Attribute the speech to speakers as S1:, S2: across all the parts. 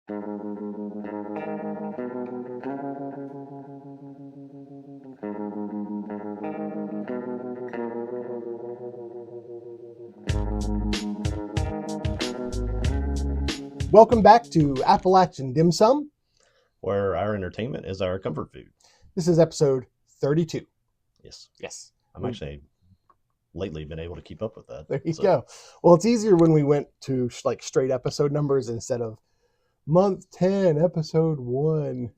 S1: Welcome back to Appalachian Dim Sum,
S2: where our entertainment is our comfort food.
S1: This is episode 32.
S2: Yes. I'm actually lately been able to keep up with that.
S1: There you go. Well, it's easier when we went to like straight episode numbers instead of month 10, episode 1,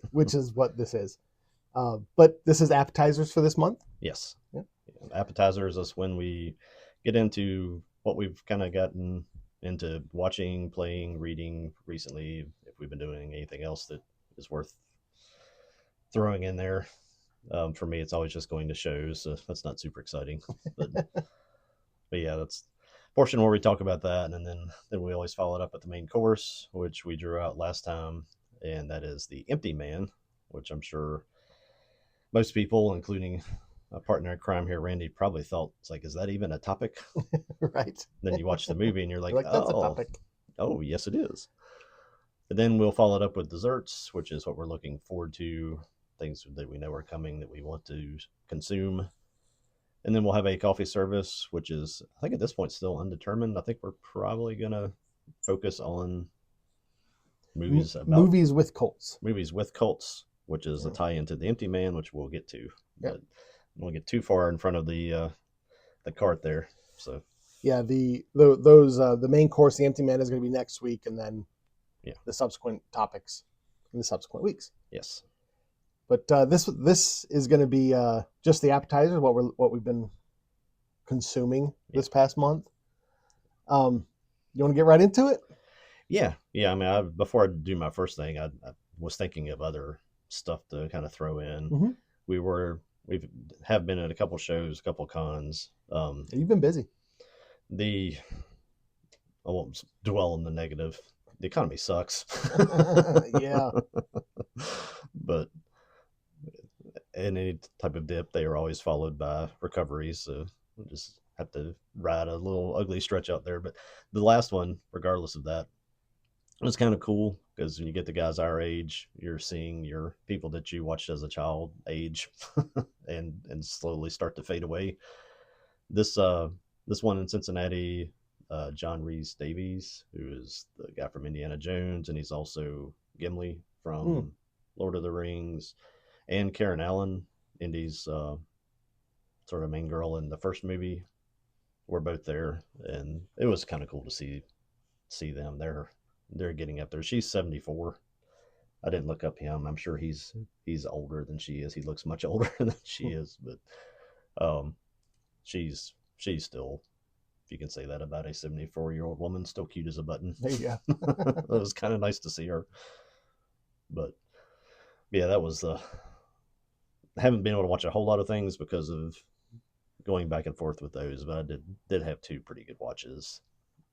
S1: which is what this is. But this is appetizers for this month?
S2: Yes.
S1: Yeah.
S2: Appetizers is when we get into what we've kind of gotten into watching, playing, reading recently, if we've been doing anything else that is worth throwing in there. For me, it's always just going to shows, so that's not super exciting. But yeah, that's a portion where we talk about that, and then we always follow it up with the main course, which we drew out last time, and that is the Empty Man, which I'm sure most people, including a partner in crime here, Randy, probably thought, it's like, is that even a topic?
S1: Right.
S2: Then you watch the movie and you're like,
S1: that's a topic.
S2: Oh, yes, it is. And then we'll follow it up with desserts, which is what we're looking forward to, things that we know are coming that we want to consume. And then we'll have a coffee service, which is, I think at this point, still undetermined. I think we're probably going to focus on movies
S1: with cults.
S2: Movies with cults, which is a tie into The Empty Man, which we'll get to.
S1: Yep.
S2: But I won't get too far in front of the cart there. So
S1: yeah, the main course, The Empty Man, is going to be next week, and then the subsequent topics in the subsequent weeks.
S2: Yes.
S1: But this is going to be just the appetizers, what we've been consuming this past month. You want to get right into it?
S2: Yeah. I mean, before I do my first thing, I was thinking of other stuff to kind of throw in.
S1: Mm-hmm.
S2: We have been at a couple shows, a couple cons.
S1: You've been busy.
S2: I won't dwell on the negative. The economy sucks.
S1: Yeah.
S2: But in any type of dip, they are always followed by recoveries. So we'll just have to ride a little ugly stretch out there. But the last one, regardless of that, was kind of cool because when you get the guys our age, you're seeing your people that you watched as a child age and slowly start to fade away. This one in Cincinnati, John Rhys Davies, who is the guy from Indiana Jones, and he's also Gimli from Lord of the Rings, and Karen Allen, Indy's sort of main girl in the first movie, were both there, and it was kind of cool to see them. They're getting up there. She's 74. I didn't look up him. I'm sure he's older than she is. He looks much older than she is, but she's still, if you can say that about a 74-year-old woman, still cute as a button.
S1: There you go.
S2: It was kind of nice to see her. But yeah, that was I haven't been able to watch a whole lot of things because of going back and forth with those, but I did have two pretty good watches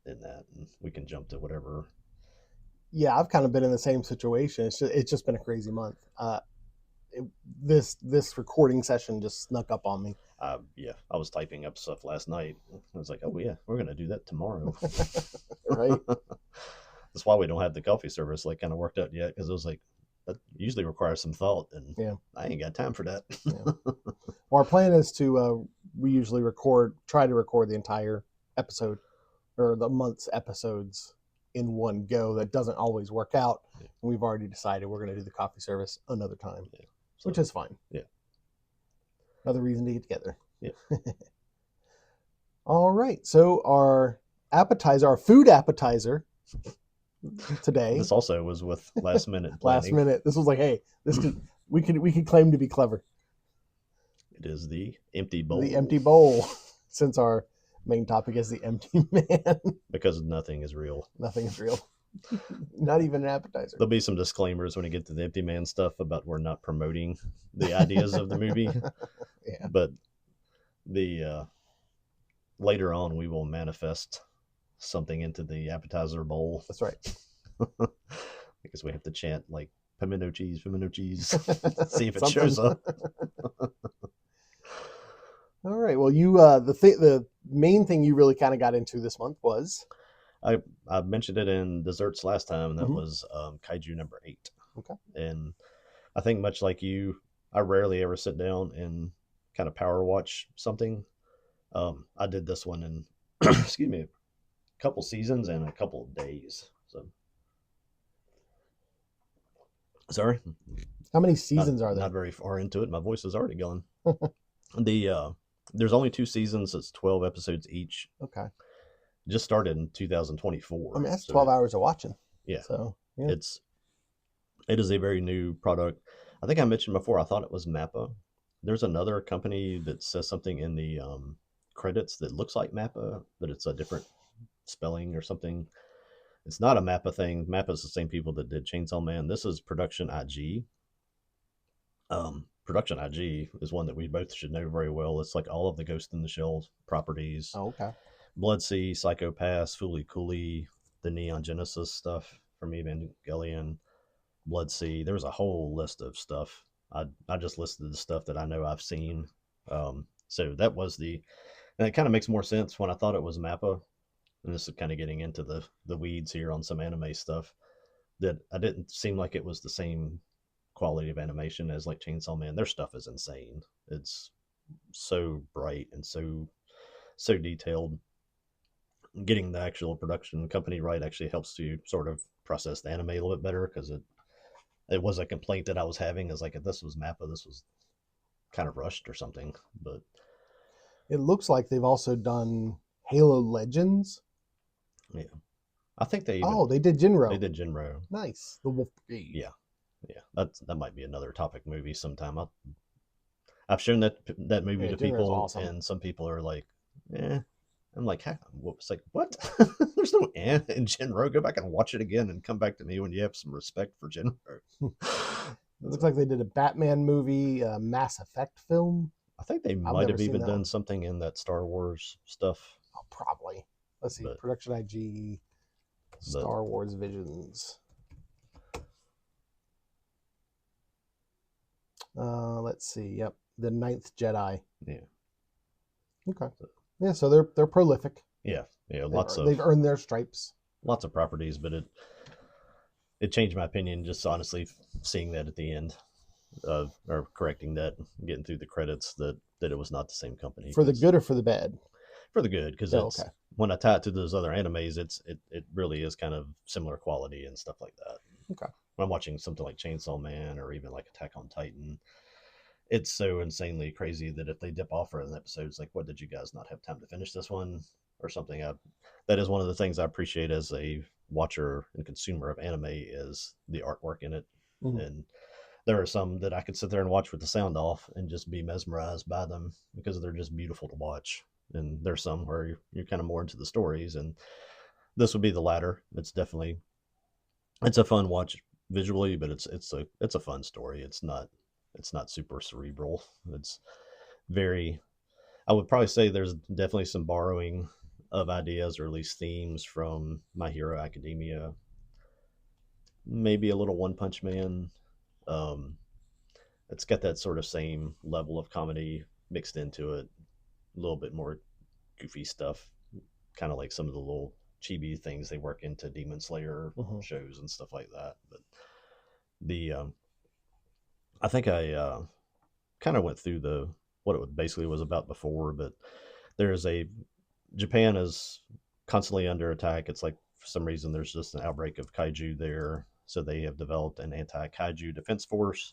S2: in that, and we can jump to whatever.
S1: Yeah, I've kind of been in the same situation. It's just been a crazy month. This recording session just snuck up on me.
S2: Yeah, I was typing up stuff last night. I was like, oh yeah, we're gonna do that tomorrow.
S1: Right.
S2: That's why we don't have the coffee service like kind of worked out yet, because it was like, that usually requires some thought, and I ain't got time for that.
S1: Well, our plan is to we usually try to record the entire episode or the month's episodes in one go. That doesn't always work out. And we've already decided we're going to do the coffee service another time, which is fine. Yeah. Another reason to get together.
S2: Yeah.
S1: All right. So our food appetizer today.
S2: This also was with last minute planning.
S1: Last minute. This was like, hey, we could claim to be clever.
S2: It is the empty bowl.
S1: The empty bowl, since our main topic is the empty man.
S2: Because nothing is real.
S1: Nothing is real. Not even an appetizer.
S2: There'll be some disclaimers when you get to the empty man stuff about we're not promoting the ideas of the movie.
S1: Yeah.
S2: But the later on we will manifest something into the appetizer bowl.
S1: That's right.
S2: Because we have to chant like pimento cheese, see if it shows up.
S1: All right. Well, you the main thing you really kind of got into this month was
S2: I mentioned it in desserts last time, and that
S1: Hmm.
S2: was Kaiju #8.
S1: Okay.
S2: And I think much like you, I rarely ever sit down and kind of power watch something. I did this one in excuse me, a couple seasons and a couple of days. So sorry,
S1: How many
S2: not
S1: seasons are
S2: not
S1: there?
S2: very far into it. My voice is already gone. The There's only 2 seasons. It's 12 episodes each.
S1: Okay.
S2: Just started in
S1: I
S2: 2024.
S1: mean, that's
S2: So
S1: 12 hours of watching.
S2: yeah,
S1: So, yeah.
S2: it's it is a very new product. I think I mentioned before. I thought it was Mappa. There's another company that says something in the credits that looks like Mappa, but it's a different spelling or something. It's not a Mappa thing. Mappa is the same people that did Chainsaw Man. This is Production IG. Production IG is one that we both should know very well. It's like all of the Ghost in the Shell properties:
S1: Oh, okay.
S2: Bloodsea, Psycho Pass, Fooly Cooley, the Neon Genesis stuff from Evangelion, Bloodsea. There's a whole list of stuff. I just listed the stuff that I know I've seen. So that was and it kind of makes more sense when I thought it was Mappa. And this is kind of getting into the weeds here on some anime stuff, that I didn't seem like it was the same quality of animation as like Chainsaw Man. Their stuff is insane. It's so bright and so detailed. Getting the actual production company right actually helps to sort of process the anime a little bit better, because it was a complaint that I was having. Is like, if this was Mappa, this was kind of rushed or something. But
S1: It looks like they've also done Halo Legends.
S2: yeah, I think
S1: Oh, they did Jinro.
S2: they did Jinro.
S1: Nice. The Wolf Brigade.
S2: Yeah, yeah, that might be another topic movie sometime. I've shown that movie
S1: Yeah,
S2: to
S1: Jinro's
S2: people,
S1: awesome.
S2: and some people are like, "Eh." I'm like, it's like, what? There's no in Jinro. Go back and watch it again, and come back to me when you have some respect for Jinro.
S1: It looks like they did a Batman movie, a Mass Effect film.
S2: I think they
S1: I've
S2: might
S1: never
S2: have
S1: seen
S2: even
S1: that
S2: done
S1: one.
S2: something in that Star Wars stuff,
S1: Oh, probably. Let's see.
S2: but
S1: Production IG,
S2: but
S1: Star Wars Visions. Let's see. Yep, the Ninth Jedi.
S2: yeah,
S1: Okay. Yeah, so they're prolific.
S2: yeah, yeah,
S1: They've earned their stripes.
S2: lots of properties, but it changed my opinion just honestly seeing that at the end of, or correcting that, getting through the credits, that it was not the same company.
S1: For the
S2: Because
S1: good or for the bad?
S2: for the good, because
S1: Oh, okay.
S2: it's, when I tie it to those other animes, it really is kind of similar quality and stuff like that.
S1: Okay.
S2: When I'm watching something like Chainsaw Man or even like Attack on Titan, it's so insanely crazy that if they dip off for an episode, it's like, what, did you guys not have time to finish this one or something? That is one of the things I appreciate as a watcher and consumer of anime, is the artwork in it.
S1: Mm-hmm.
S2: And there are some that I could sit there and watch with the sound off and just be mesmerized by them, because they're just beautiful to watch. And there's some where you're kind of more into the stories, and this would be the latter. It's a fun watch visually, but it's a fun story. It's not super cerebral. It's very, I would probably say there's definitely some borrowing of ideas, or at least themes, from My Hero Academia, maybe a little One Punch Man. Um, it's got that sort of same level of comedy mixed into it, a little bit more goofy stuff, kind of like some of the little chibi things they work into Demon Slayer
S1: Mm-hmm.
S2: shows and stuff like that. But the I think I kind of went through the what it basically was about before, but there's a Japan is constantly under attack. It's like, for some reason, there's just an outbreak of kaiju there, so they have developed an anti-kaiju defense force.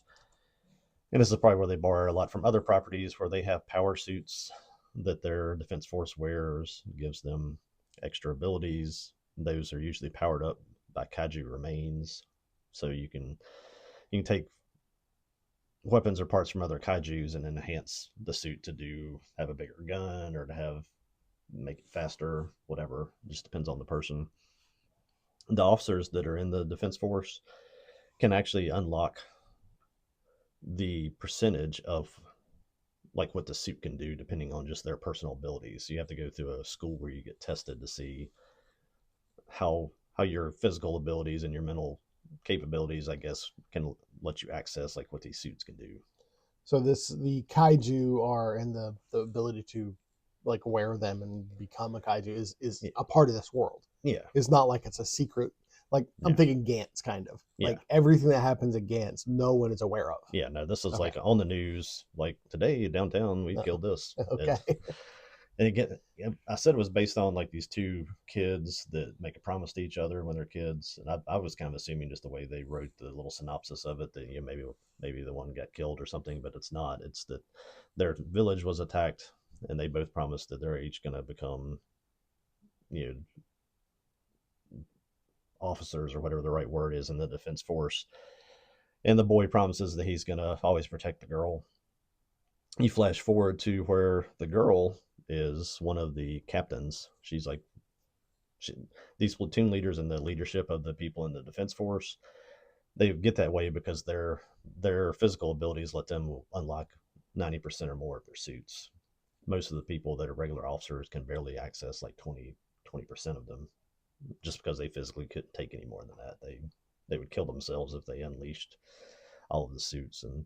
S2: And this is probably where they borrow a lot from other properties, where they have power suits that their defense force wears, gives them extra abilities. Those are usually powered up by kaiju remains, so you can take weapons or parts from other kaiju's and enhance the suit to have a bigger gun, or to make it faster, whatever. It just depends on the person. The officers that are in the defense force can actually unlock the percentage of like what the suit can do, depending on just their personal abilities. So you have to go through a school where you get tested to see how your physical abilities and your mental capabilities, I guess, can let you access like what these suits can do.
S1: So the kaiju are, and the ability to like wear them and become a kaiju is
S2: Yeah,
S1: a part of this world.
S2: Yeah,
S1: It's not like it's a secret. Like I'm
S2: yeah,
S1: thinking Gantz, kind of
S2: yeah,
S1: like everything that happens at Gantz, no one is aware of.
S2: yeah. No, this is
S1: Okay,
S2: like on the news. Like today downtown, we killed this,
S1: okay.
S2: and again, I said it was based on like these two kids that make a promise to each other when they're kids, and I was kind of assuming just the way they wrote the little synopsis of it that maybe the one got killed or something, but it's not. It's that their village was attacked, and they both promised that they're each going to become you know officers or whatever the right word is in the defense force. And the boy promises that he's going to always protect the girl. You flash forward to where the girl is one of the captains. She's like she, these platoon leaders and the leadership of the people in the defense force. They get that way because their physical abilities let them unlock 90% or more of their suits. Most of the people that are regular officers can barely access like 20% of them, just because they physically couldn't take any more than that. They would kill themselves if they unleashed all of the suits. And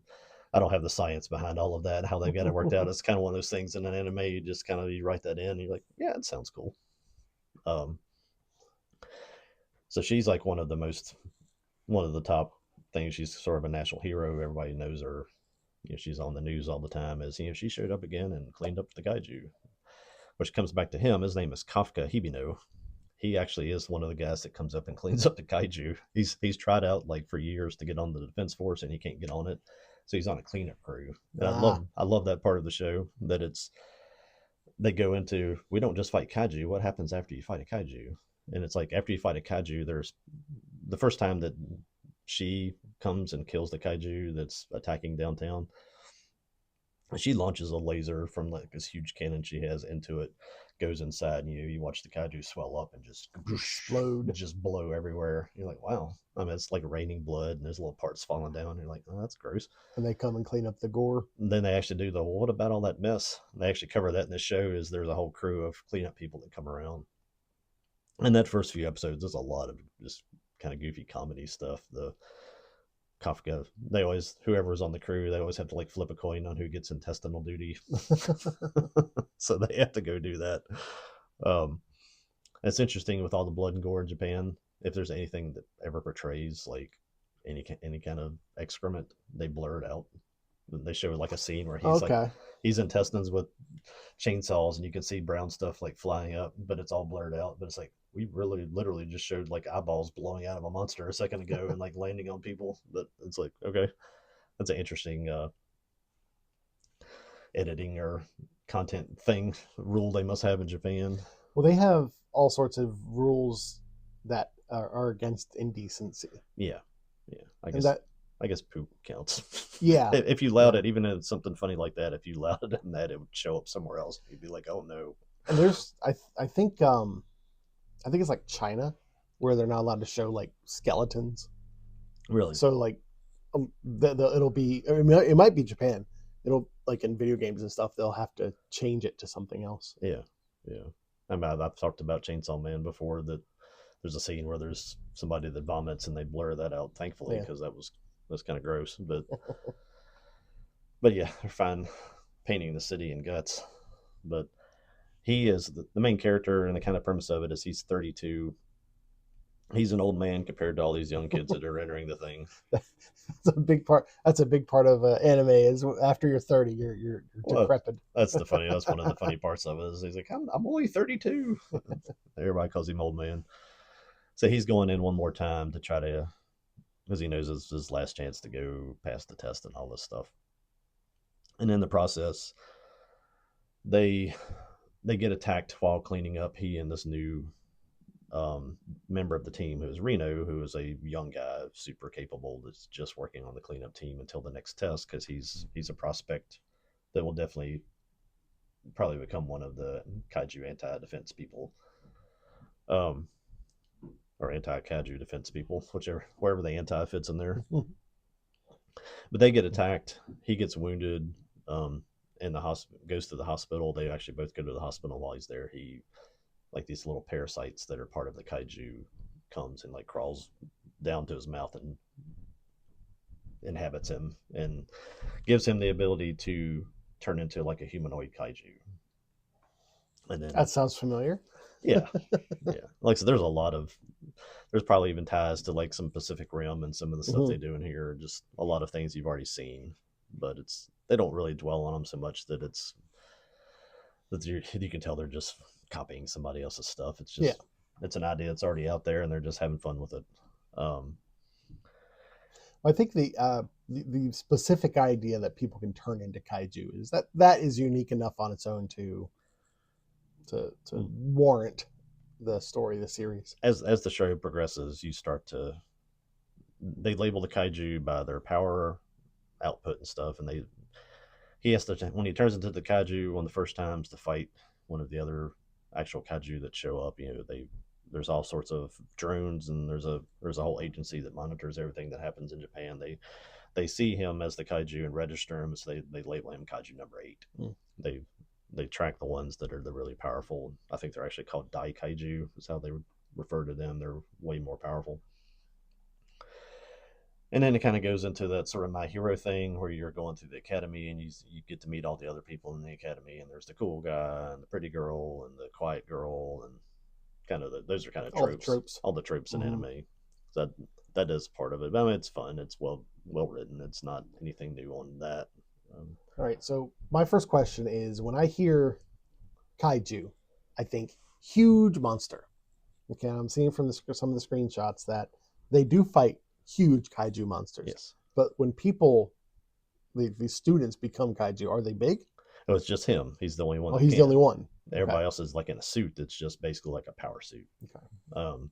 S2: I don't have the science behind all of that, how they got it worked out. It's kind of one of those things in an anime, you just kind of you write that in, and you're like, yeah, it sounds cool. Um, so she's like one of the top things. She's sort of a national hero. Everybody knows her. She's on the news all the time. As she showed up again and cleaned up the kaiju, which comes back to him. His name is Kafka Hibino. He actually is one of the guys that comes up and cleans up the kaiju. He's tried out like for years to get on the defense force and he can't get on it, so he's on a cleanup crew. And
S1: Ah,
S2: I love that part of the show that it's they go into we don't just fight kaiju. What happens after you fight a kaiju? And it's like after you fight a kaiju, there's the first time that she comes and kills the kaiju that's attacking downtown. She launches a laser from like this huge cannon she has into it, goes inside, and you watch the kaiju swell up and just
S1: explode.
S2: just blow everywhere. You're like, wow. I mean, it's like raining blood, and there's little parts falling down. You're like, oh, that's gross.
S1: And they come and clean up the gore.
S2: And then they actually do the well, what about all that mess? They actually cover that in the show. Is there's a whole crew of cleanup people that come around. And that first few episodes, there's a lot of just kind of goofy comedy stuff. The Kafka, they always whoever's on the crew, they always have to like flip a coin on who gets intestinal duty, so they have to go do that. Um, it's interesting with all the blood and gore in Japan. If there's anything that ever portrays like any kind of excrement, they blur it out. They show like a scene where
S1: Okay.
S2: he's intestines with chainsaws, and you can see brown stuff like flying up, but it's all blurred out. But it's like we really literally just showed like eyeballs blowing out of a monster a second ago and like landing on people. But it's like okay, that's an interesting editing or content thing rule they must have in Japan.
S1: Well, they have all sorts of rules that are against indecency,
S2: Yeah, yeah.
S1: and that
S2: I guess poop counts.
S1: yeah,
S2: If you allowed
S1: yeah.
S2: it, even in something funny like that, if you allowed it in that, it would show up somewhere else. You'd be like, oh no.
S1: And there's I think it's like China where they're not allowed to show like skeletons.
S2: Really?
S1: So like it'll be I mean, it might be Japan. It'll like in video games and stuff they'll have to change it to something else.
S2: Yeah, yeah. I've talked about Chainsaw Man before. That there's a scene where there's somebody that vomits and they blur that out, thankfully,
S1: Yeah.
S2: because that's kind of gross. But yeah, they're fine painting the city in guts. But he is the main character, and the kind of premise of it is he's 32. He's an old man compared to all these young kids that are entering the thing.
S1: That's a big part. That's a big part of anime. Is after you're 30, you're
S2: Well,
S1: decrepit.
S2: that's one of the funny parts of it. Is he's like, I'm only 32. Everybody calls him old man. So he's going in one more time to try to, because he knows it's his last chance to go pass the test and all this stuff. And in the process, they they get attacked while cleaning up. He and this new member of the team, who is Reno, who is a young guy, super capable, that's just working on the cleanup team until the next test, because he's a prospect that will definitely probably become one of the kaiju anti-defense people, um, or anti-kaiju defense people, whichever wherever the anti fits in there. But they get attacked. He gets wounded. In the hospital, goes to the hospital. They actually both go to the hospital while he's there. He like these little parasites that are part of the kaiju comes and like crawls down to his mouth and inhabits him and gives him the ability to turn into like a humanoid kaiju. And then
S1: That sounds familiar.
S2: Yeah, yeah. Like so, there's probably even ties to like some Pacific Rim and some of the stuff
S1: Hmm.
S2: they do in here. Just a lot of things you've already seen, but they don't really dwell on them so much that you can tell they're just copying somebody else's stuff. It's
S1: Yeah.
S2: just it's an idea that's already out there, and they're just having fun with it. Um,
S1: I think the specific idea that people can turn into kaiju is that is unique enough on its own to warrant the story of the series.
S2: as the show progresses, you start to they label the kaiju by their power output and stuff, and he has to when he turns into the kaiju one of the first times to fight one of the other actual kaiju that show up. There's all sorts of drones, and there's a whole agency that monitors everything that happens in Japan. They see him as the kaiju and register him, so they label him kaiju number 8.
S1: Mm.
S2: They track the ones that are the really powerful. I think they're actually called Dai Kaiju, is how they would refer to them. They're way more powerful. And then it kind of goes into that sort of my hero thing where you're going through the academy and you get to meet all the other people in the academy, and there's the cool guy and the pretty girl and the quiet girl, and those are kind of
S1: All the
S2: tropes,
S1: tropes.
S2: all the tropes in
S1: Hmm.
S2: anime. So that is part of it. But I mean, it's fun. It's well written. It's not anything new on that. Um,
S1: All right. So my first question is, when I hear kaiju, I think huge monster. Okay, I'm seeing from some of the screenshots that they do fight huge kaiju monsters.
S2: yes.
S1: But when people, the students become kaiju, are they big?
S2: No, it's just him. He's the only one
S1: Oh,
S2: that
S1: he's the only
S2: can.
S1: one. Okay.
S2: Everybody else is like in a suit that's just basically like a power suit.
S1: Okay.
S2: Um,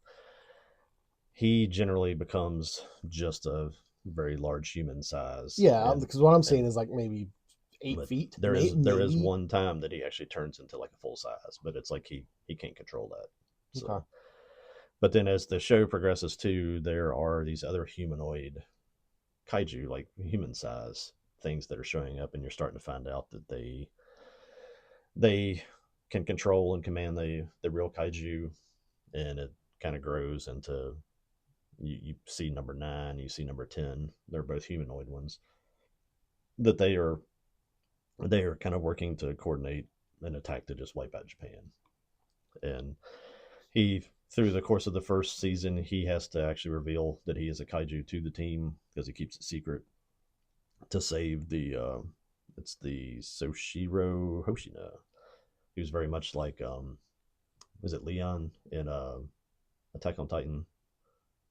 S2: he generally becomes just a very large human size,
S1: Yeah, because what I'm seeing
S2: and
S1: is like maybe eight
S2: but
S1: feet,
S2: there is
S1: maybe.
S2: one time that he actually turns into like a full size, but it's like he can't control that.
S1: Okay.
S2: So, but then as the show progresses too, there are these other humanoid kaiju, like human size things that are showing up, and you're starting to find out that they can control and command the real kaiju, and it kind of grows into you see number 9, you see number 10. They're both humanoid ones that they are kind of working to coordinate an attack to just wipe out Japan. And he, through the course of the first season, he has to actually reveal that he is a kaiju to the team because he keeps it secret to save it's the Soshiro Hoshina, who's very much like was it Leon in Attack on Titan,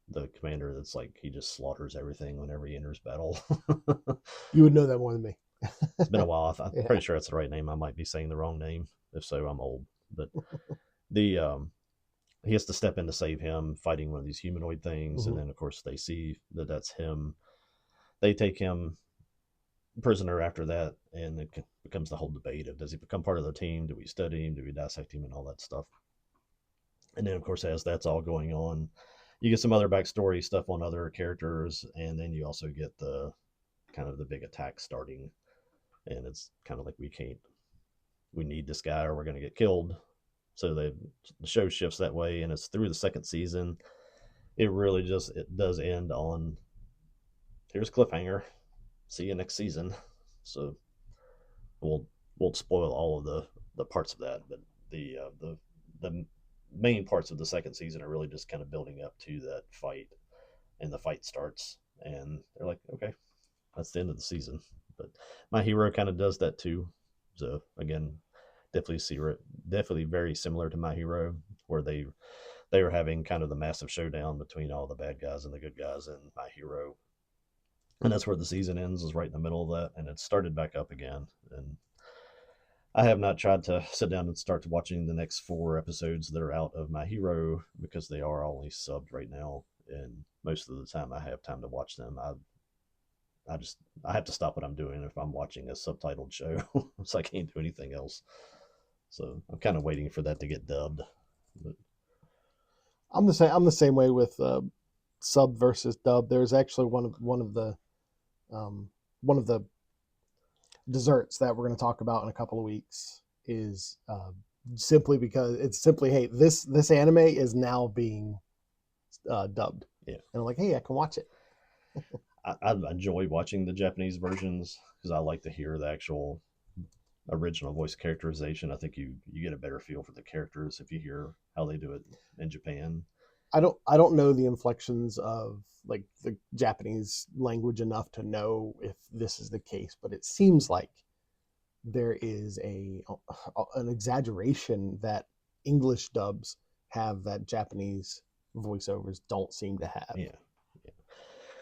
S2: the commander that's like he just slaughters everything whenever he enters battle.
S1: You would know that more than me.
S2: It's been a while. I'm
S1: Yeah.
S2: pretty sure that's the right name. I might be saying the wrong name. If so, I'm old. But the he has to step in to save him, fighting one of these humanoid things, and
S1: Hmm.
S2: then of course they see that that's him. They take him prisoner after that, and it becomes the whole debate of does he become part of the team? Do we study him? Do we dissect him? And all that stuff. And then of course as that's all going on, you get some other backstory stuff on other characters, and then you also get the kind of the big attack starting, and it's kind of like we need this guy or we're going to get killed. So the show shifts that way, and it's through the second season. It really just it does end on here's cliffhanger. See you next season. So we'll won't spoil all of the parts of that, but the main parts of the second season are really just kind of building up to that fight, and the fight starts, and they're like, okay, that's the end of the season. But My Hero kind of does that too. So again, definitely very similar to My Hero, where they were having kind of the massive showdown between all the bad guys and the good guys in My Hero, and that's where the season ends, is right in the middle of that, and it started back up again. And I have not tried to sit down and start watching the next 4 episodes that are out of My Hero because they are only subbed right now, and most of the time I have time to watch them. I just I have to stop what I'm doing if I'm watching a subtitled show, so I can't do anything else. So I'm kind of waiting for that to get dubbed. But
S1: I'm the same. I'm the same way with sub versus dub. There's actually um, one of the desserts that we're going to talk about in a couple of weeks is simply because it's simply, hey, this anime is now being dubbed,
S2: yeah,
S1: and I'm like, hey, I can watch it.
S2: I enjoy watching the Japanese versions because I like to hear the actual original voice characterization. I think you get a better feel for the characters if you hear how they do it in Japan.
S1: I don't know the inflections of like the Japanese language enough to know if this is the case, but it seems like there is an exaggeration that English dubs have that Japanese voiceovers don't seem to have.
S2: Yeah, yeah.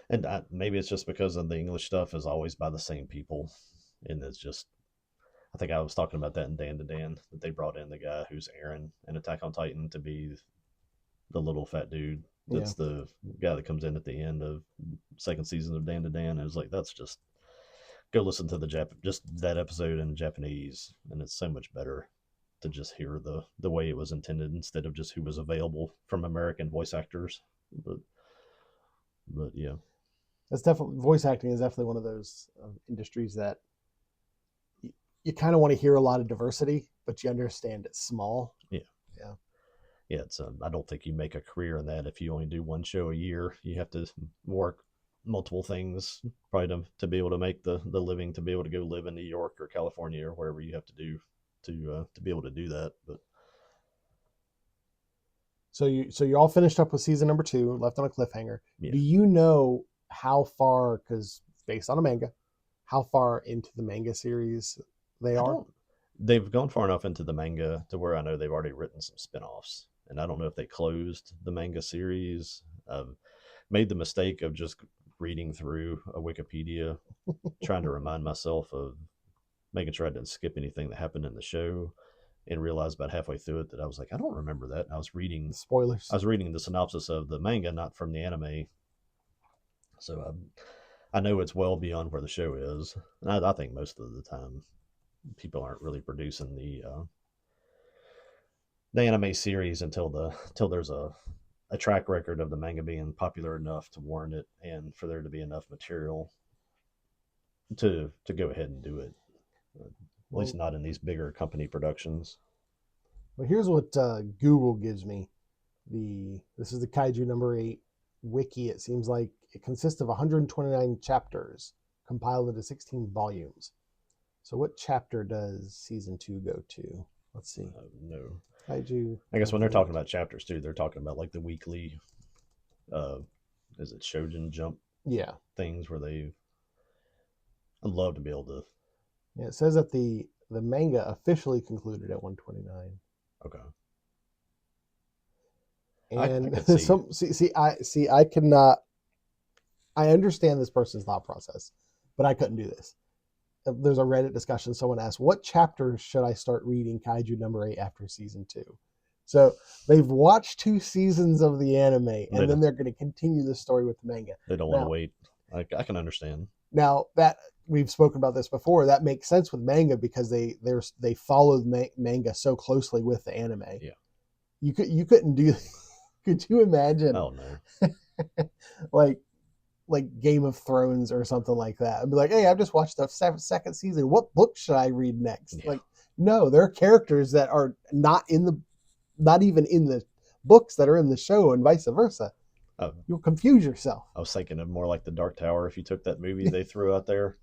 S2: And maybe it's just because of the English stuff is always by the same people, and it's just I think I was talking about that in Dan to Dan that they brought in the guy who's Aaron in Attack on Titan to be the little fat dude.
S1: Yeah.
S2: That's the guy that comes in at the end of second season of Dan to Dan. And it was like that's just go listen to just that episode in Japanese, and it's so much better to just hear the way it was intended instead of just who was available from American voice actors. But yeah,
S1: That's definitely voice acting is definitely one of those industries that you kind of want to hear a lot of diversity, but you understand it's small.
S2: yeah,
S1: Yeah.
S2: yeah. It's I don't think you make a career in that if you only do one show a year. You have to work multiple things probably to be able to make the living to be able to go live in New York or California or wherever you have to do to be able to do that. But
S1: So you're all finished up with season number 2, left on a cliffhanger.
S2: yeah,
S1: Do you know how far, because it's based on a manga, how far into the manga series they
S2: I
S1: are?
S2: don't. They've gone far enough into the manga to where I know they've already written some spin-offs, and I don't know if they closed the manga series. Made the mistake of just reading through a Wikipedia, trying to remind myself of making sure I didn't skip anything that happened in the show, and realized about halfway through it that I was like, I don't remember that. And
S1: Spoilers.
S2: I was reading the synopsis of the manga, not from the anime, so I know it's well beyond where the show is. And I think most of the time people aren't really producing the anime series until there's a track record of the manga being popular enough to warrant it and for there to be enough material to go ahead and do it. At least
S1: Well,
S2: not in these bigger company productions.
S1: well here's what Google gives me. This is the Kaiju number 8 wiki. It seems like it consists of 129 chapters compiled into 16 volumes. So what chapter does season 2 go to? Let's see.
S2: No,
S1: Kaiju
S2: I guess when they're
S1: number
S2: talking
S1: 8.
S2: about chapters too, they're talking about like the weekly, uh, is it Shoujin Jump
S1: Yeah.
S2: things where they. I'd love to be able to.
S1: Yeah, it says that the manga officially concluded at 129.
S2: Okay, I
S1: And
S2: could see.
S1: I cannot. I understand this person's thought process, but I couldn't do this. There's a Reddit discussion. Someone asked, "What chapter should I start reading Kaiju number 8 after season 2?" So they've watched 2 seasons of the anime, and then they're going to continue the story with the manga.
S2: They don't want to wait. I can understand.
S1: Now that we've spoken about this before, that makes sense with manga because they followed manga so closely with the anime.
S2: Yeah.
S1: You couldn't do. Could you imagine?
S2: Oh no.
S1: like Game of Thrones or something like that. I'd be like, hey, I've just watched the second season. What book should I read next?
S2: Yeah.
S1: Like, no, there are characters that are not even in the books that are in the show, and vice versa. You'll confuse yourself.
S2: I was thinking of more like the Dark Tower. If you took that movie they threw out there,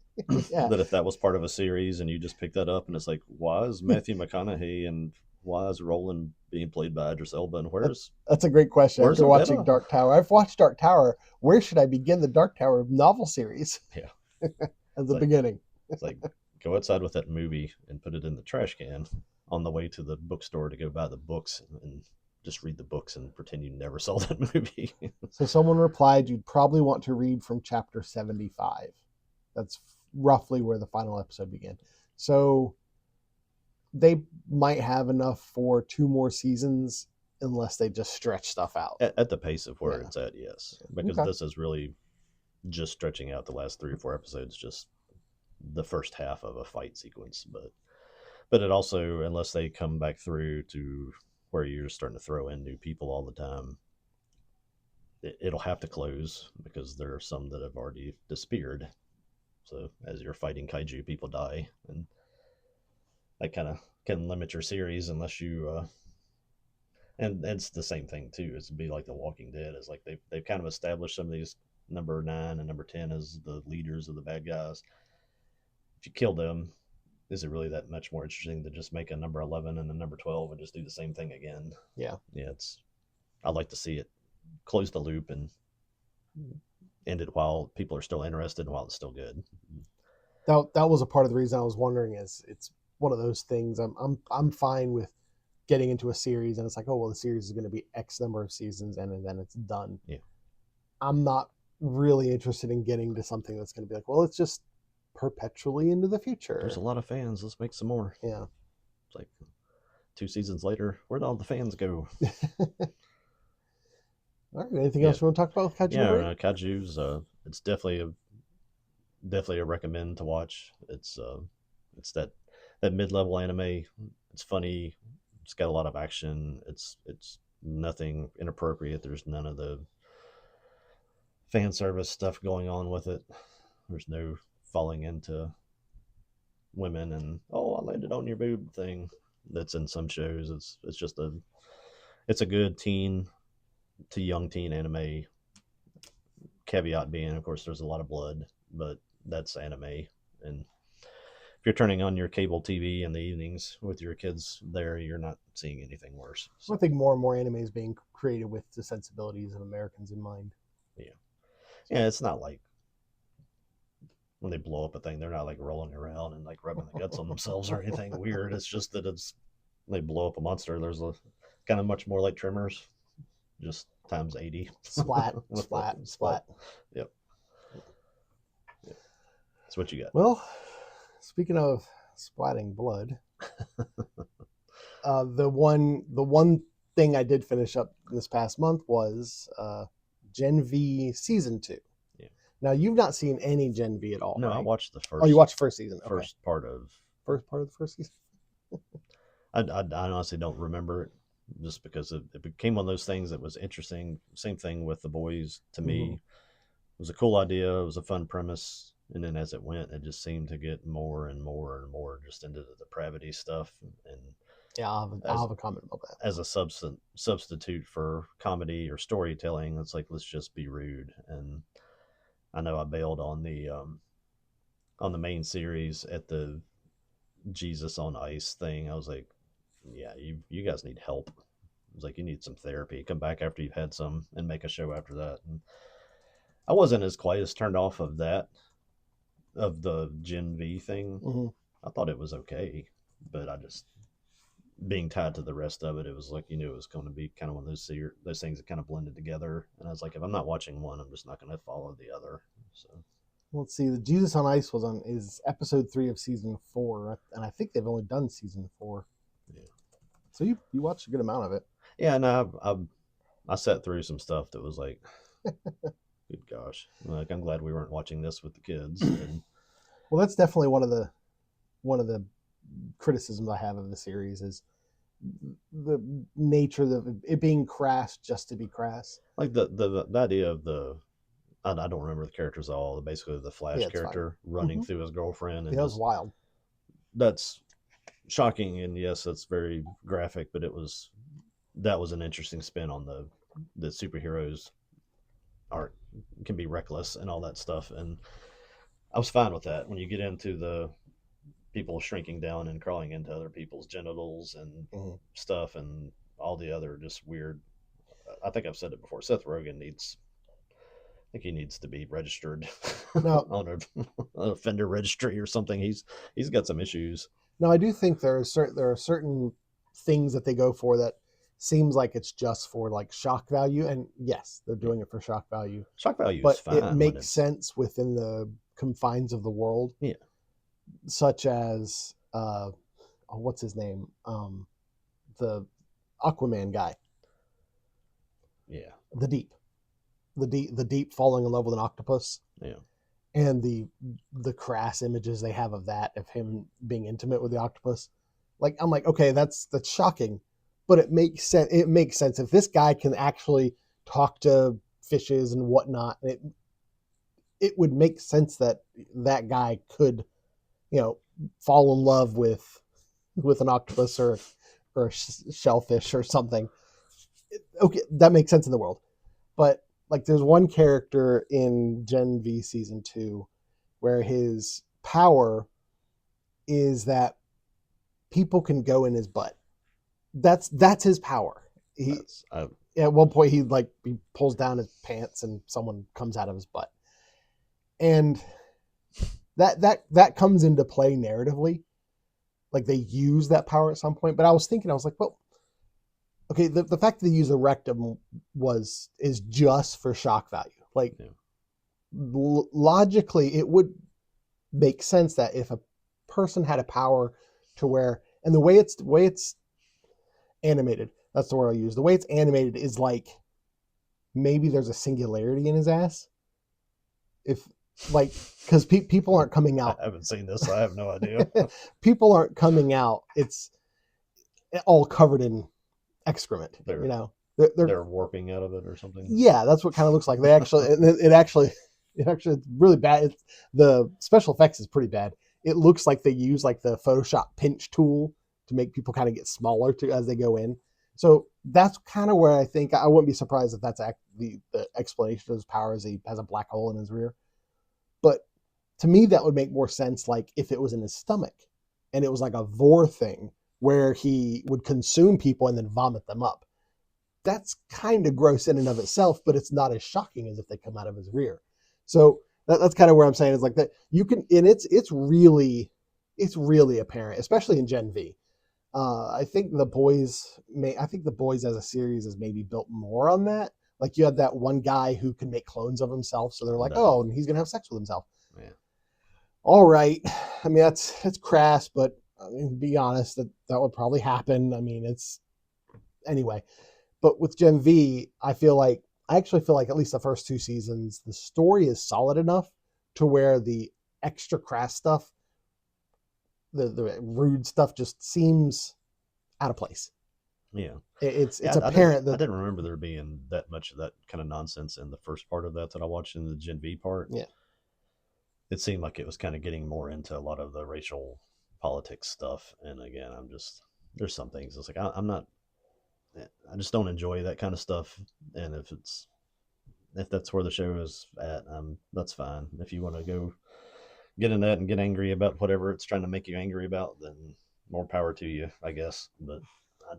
S1: Yeah.
S2: that if that was part of a series and you just pick that up and it's like, why is Matthew McConaughey and why is Roland being played by Idris Elba? And
S1: That's a great question.
S2: where's
S1: After watching
S2: Avetta?
S1: Dark Tower, I've watched Dark Tower. Where should I begin the Dark Tower novel series?
S2: Yeah.
S1: At the beginning.
S2: It's like go outside with that movie and put it in the trash can on the way to the bookstore to go buy the books and just read the books and pretend you never saw that movie.
S1: So someone replied, you'd probably want to read from chapter 75. That's roughly where the final episode began. So they might have enough for 2 more seasons unless they just stretch stuff out.
S2: At the pace of where it's at, yes. Because this is really just stretching out the last 3 or 4 episodes, just the first half of a fight sequence. But it also, unless they come back through to where you're starting to throw in new people all the time, it'll have to close because there are some that have already disappeared. So as you're fighting kaiju, people die, and that kind of can limit your series unless you. And it's the same thing too. It's be like The Walking Dead. Is like they've kind of established some of these number 9 and number 10 as the leaders of the bad guys. If you kill them, is it really that much more interesting to just make a number 11 and a number 12 and just do the same thing again?
S1: Yeah.
S2: I'd like to see it close the loop and end it while people are still interested and while it's still good.
S1: That was a part of the reason I was wondering. Is it's one of those things. I'm fine with getting into a series and it's like, oh well, the series is going to be X number of seasons and then it's done.
S2: Yeah.
S1: I'm not really interested in getting to something that's going to be like, well, it's just perpetually into the future.
S2: There's a lot of fans. Let's make some more.
S1: Yeah.
S2: It's like 2 seasons later, where'd all the fans go?
S1: All right. Anything else you want to talk about with Kaiju?
S2: Yeah, Kaiju's it's definitely a recommend to watch. It's that mid-level anime. It's funny. It's got a lot of action. It's nothing inappropriate. There's none of the fan service stuff going on with it. There's no falling into women and oh, I landed on your boob thing that's in some shows. It's just a good teen to young teen anime. Caveat being, of course, there's a lot of blood, but that's anime. And if you're turning on your cable TV in the evenings with your kids there, you're not seeing anything worse.
S1: So I think more and more anime is being created with the sensibilities of Americans in mind.
S2: Yeah, it's not like when they blow up a thing, they're not like rolling around and like rubbing the guts on themselves or anything weird. It's just that they blow up a monster. There's a kind of much more like Tremors, just times 80.
S1: Splat.
S2: Yep. That's what you got.
S1: Well, speaking of splatting blood, the one thing I did finish up this past month was Gen V Season 2.
S2: Yeah.
S1: Now, you've not seen any Gen V at all,
S2: No,
S1: right?
S2: I watched the first.
S1: Oh, you watched the first season.
S2: First
S1: okay.
S2: part of
S1: the first season.
S2: I honestly don't remember it, just because it became one of those things that was interesting. Same thing with The Boys to me. It was a cool idea. It was a fun premise. And then as it went, it just seemed to get more and more and more just into the depravity stuff. And
S1: yeah, I'll have a comment about that.
S2: As a substitute for comedy or storytelling, it's like, let's just be rude. And I know I bailed on the main series at the Jesus on Ice thing. I was like, yeah, you guys need help. It was like, you need some therapy. Come back after you've had some and make a show after that. And I wasn't as quite as turned off of that, of the Gen V thing. I thought it was okay, but I just, being tied to the rest of it, it was like, you knew it was going to be kind of one of those things that kind of blended together. And I was like, if I'm not watching one, I'm just not going to follow the other. So
S1: let's see. The Jesus on Ice is episode 3 of season 4, and I think they've only done season 4.
S2: Yeah.
S1: So you watched a good amount of it.
S2: Yeah, and I sat through some stuff that was like, good gosh, like I'm glad we weren't watching this with the kids. And
S1: well, that's definitely one of the criticisms I have of the series is the nature of it being crass just to be crass.
S2: Like the idea of I don't remember the characters at all. Basically, the Flash character running through his girlfriend. And
S1: that was wild.
S2: That's shocking, and yes, that's very graphic. But that was an interesting spin on the superheroes art can be reckless and all that stuff. And I was fine with that. When you get into the people shrinking down and crawling into other people's genitals and stuff, and all the other just weird. I think I've said it before. Seth Rogen needs to be registered on an offender registry or something. He's got some issues.
S1: No, I do think there are certain things that they go for that seems like it's just for like shock value, and yes, they're doing it for shock value.
S2: Shock value
S1: but
S2: is fine.
S1: It makes sense within the confines of the world.
S2: Yeah,
S1: such as what's his name? The Aquaman guy.
S2: Yeah,
S1: the deep falling in love with an octopus.
S2: Yeah,
S1: and the crass images they have of that, of him being intimate with the octopus. Like, I'm like, okay, that's shocking, but it makes sense. It makes sense if this guy can actually talk to fishes and whatnot. It would make sense that guy could, fall in love with an octopus or a shellfish or something. Okay, that makes sense in the world. But like, there's one character in Gen V season 2 where his power is that people can go in his butt. That's his power. At one point he pulls down his pants and someone comes out of his butt, and that comes into play narratively. Like they use that power at some point. But I was like, well, okay, the fact that they use a rectum is just for shock value. Like logically, it would make sense that if a person had a power to where, and the way it's animated, that's the word I'll use. The way it's animated is like maybe there's a singularity in his ass. If because people aren't coming out.
S2: I haven't seen this, so I have no idea.
S1: People aren't coming out. It's all covered in excrement. They're
S2: warping out of it or something.
S1: Yeah, that's what kind of looks like. They actually, it's really bad. The special effects is pretty bad. It looks like they use like the Photoshop pinch tool to make people kind of get smaller as they go in. So that's kind of where I think I wouldn't be surprised if that's the explanation of his power is he has a black hole in his rear. But to me, that would make more sense like if it was in his stomach and it was like a vor thing where he would consume people and then vomit them up. That's kind of gross in and of itself, but it's not as shocking as if they come out of his rear. So that's kind of where I'm saying is like that you can, and it's really apparent, especially in Gen V. I think the boys as a series is maybe built more on that. Like you had that one guy who can make clones of himself, so they're like, oh, and he's gonna have sex with himself.
S2: Yeah.
S1: All right. I mean, that's crass, but I mean, to be honest, that would probably happen. I mean, anyway. But with Gen V, I actually feel like at least the first 2 seasons, the story is solid enough to where the extra crass stuff, the rude stuff, just seems out of place.
S2: Yeah,
S1: it's apparent
S2: that I didn't remember there being that much of that kind of nonsense in the first part of that I watched in the Gen V part.
S1: Yeah,
S2: it seemed like it was kind of getting more into a lot of the racial politics stuff. And again, there's some things it's like I just don't enjoy that kind of stuff. And if that's where the show is at, that's fine. If you want to go get in that and get angry about whatever it's trying to make you angry about, then more power to you, I guess. But I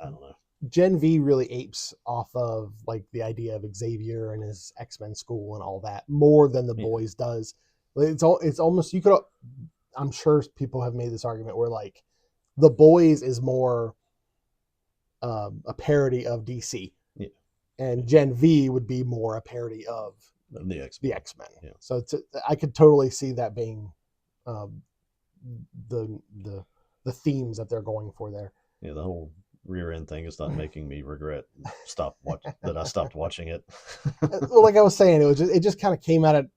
S2: don't know.
S1: Gen V really apes off of like the idea of Xavier and his X-Men school and all that more than the boys does. It's almost, you could, I'm sure people have made this argument where like the boys is more a parody of DC, and Gen V would be more a parody of
S2: the X-Men.
S1: Yeah. So I could totally see that being the themes that they're going for there.
S2: Yeah, the whole rear end thing is not making me regret that I stopped watching it.
S1: Well, like I was saying, it just kind of came out of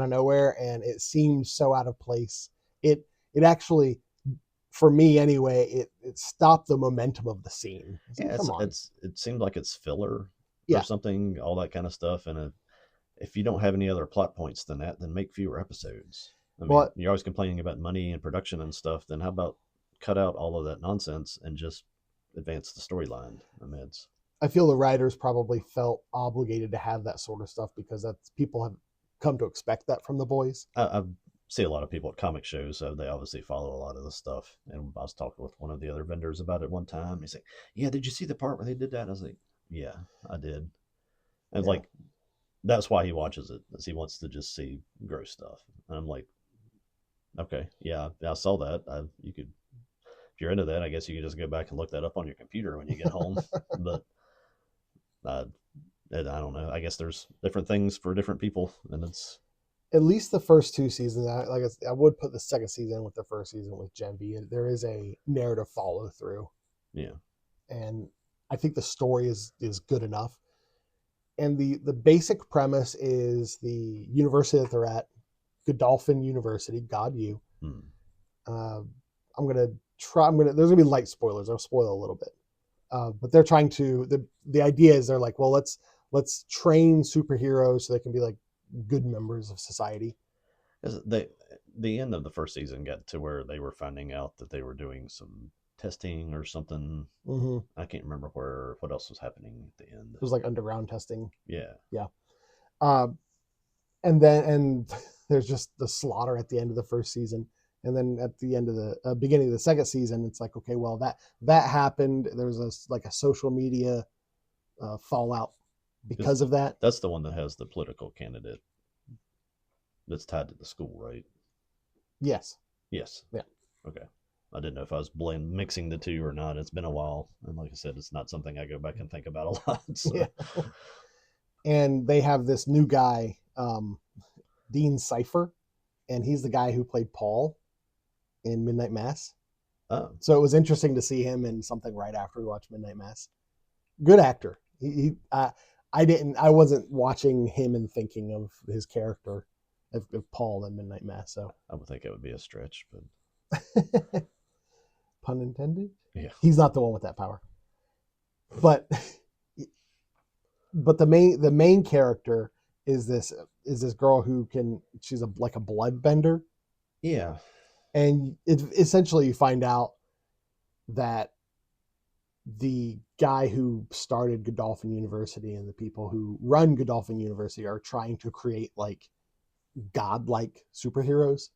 S1: nowhere, and it seemed so out of place. It actually, for me anyway, it stopped the momentum of the scene.
S2: It seemed like it's filler or something, all that kind of stuff. And if you don't have any other plot points than that, then make fewer episodes. I mean, you're always complaining about money and production and stuff. Then how about cut out all of that nonsense and just advance the storyline?
S1: I feel the writers probably felt obligated to have that sort of stuff because people have come to expect that from the boys.
S2: I see a lot of people at comic shows, so they obviously follow a lot of the stuff. And I was talking with one of the other vendors about it one time. He's like, "Yeah, did you see the part where they did that?" And I was like, "Yeah, I did." And like, that's why he watches it, is he wants to just see gross stuff. And I'm like, okay, yeah, I saw that. You could, if you're into that, I guess you could just go back and look that up on your computer when you get home. But I don't know. I guess there's different things for different people, and it's
S1: at least the first 2 seasons. I would put the second season with the first season with Gen V. There is a narrative follow through.
S2: Yeah,
S1: and I think the story is good enough. And the basic premise is the university that they're at, Godolphin University, God U. I'm gonna there's gonna be light spoilers. I'll spoil a little bit. But they're trying to, the idea is they're like, well, let's train superheroes so they can be like good members of society.
S2: The end of the first season got to where they were finding out that they were doing some testing or something.
S1: Mm-hmm.
S2: I can't remember what else was happening at the end.
S1: It was like underground testing.
S2: Yeah.
S1: And there's just the slaughter at the end of the first season. And then at the end of the beginning of the second season, it's like, okay, well that happened. There was a social media fallout because of that.
S2: That's the one that has the political candidate that's tied to the school, right?
S1: Yes.
S2: Yes.
S1: Yeah.
S2: Okay. I didn't know if I was mixing the two or not. It's been a while, and like I said, it's not something I go back and think about a lot. So.
S1: Yeah. And they have this new guy, Dean Cypher, and he's the guy who played Paul in Midnight Mass.
S2: Oh.
S1: So it was interesting to see him in something right after we watched Midnight Mass. Good actor. I wasn't watching him and thinking of his character of Paul in Midnight Mass. So
S2: I would think it would be a stretch, but
S1: pun intended.
S2: Yeah,
S1: he's not the one with that power. But the main character is this girl who she's like a blood bender.
S2: Yeah.
S1: And essentially you find out that the guy who started Godolphin University and the people who run Godolphin University are trying to create like godlike superheroes.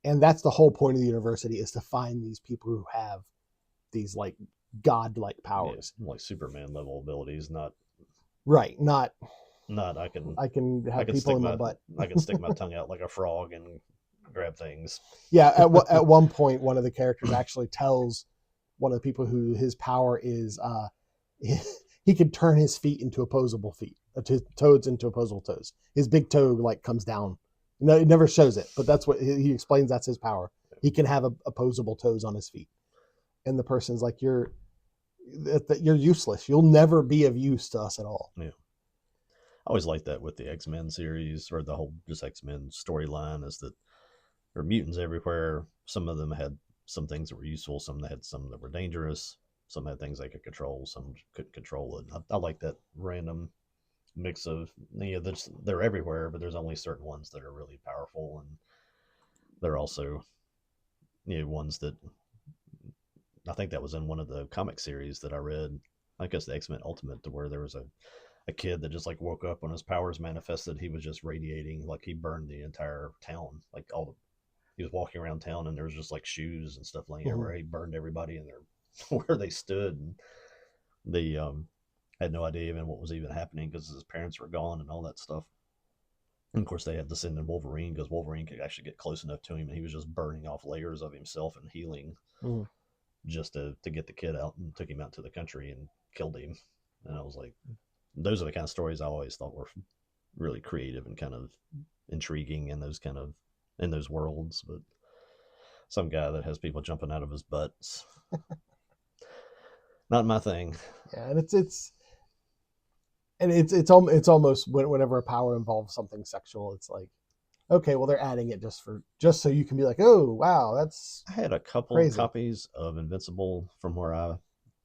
S1: And that's the whole point of the university, is to find these people who have these like godlike powers.
S2: Yeah, like Superman level abilities, not
S1: right. Not
S2: I can
S1: have people in my butt.
S2: I can stick my tongue out like a frog and grab things.
S1: Yeah, at one point, one of the characters actually tells one of the people who his power is, he could turn his feet into opposable feet, his toes into opposable toes. His big toe like comes down. No, it never shows it, but that's what he explains. That's his power. He can have opposable toes on his feet, and the person's like, "You're useless. You'll never be of use to us at all."
S2: Yeah. I always liked that with the X-Men series, or the whole just X-Men storyline, is that there are mutants everywhere. Some of them had some things that were useful, some that had some that were dangerous, some had things they could control, some couldn't control it. I like that random mix of, they're everywhere, but there's only certain ones that are really powerful, and they're also ones that, I think that was in one of the comic series that I read, I guess the X-Men Ultimate, to where there was a kid that just like woke up when his powers manifested. He was just radiating, like he burned the entire town, like he was walking around town and there was just like shoes and stuff laying everywhere. He burned everybody in there where they stood, and they had no idea even what was even happening because his parents were gone and all that stuff. And of course, they had to send in Wolverine because Wolverine could actually get close enough to him, and he was just burning off layers of himself and healing just to get the kid out, and took him out to the country and killed him. And I was like, those are the kind of stories I always thought were really creative and kind of intriguing in those worlds. But some guy that has people jumping out of his butts, not my thing.
S1: Yeah, and it's almost whenever a power involves something sexual, it's like, okay, well they're adding it just so you can be like, oh wow, that's.
S2: I had a couple
S1: crazy
S2: copies of Invincible from where I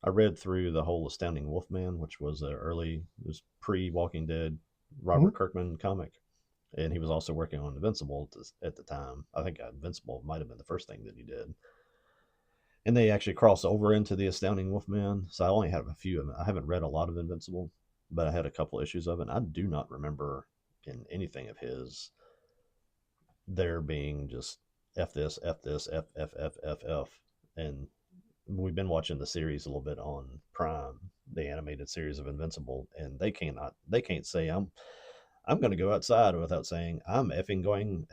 S2: read through the whole Astounding Wolfman, which was it was pre-Walking Dead Robert Kirkman comic, and he was also working on Invincible at the time. I think Invincible might have been the first thing that he did. And they actually cross over into the Astounding Wolfman, so I only have a few of them. I haven't read a lot of Invincible, but I had a couple issues of it. And I do not remember in anything of his there being just F this, F this, F, F, F, F, F. And we've been watching the series a little bit on Prime, the animated series of Invincible, and they can't say I'm going to go outside without saying I'm effing going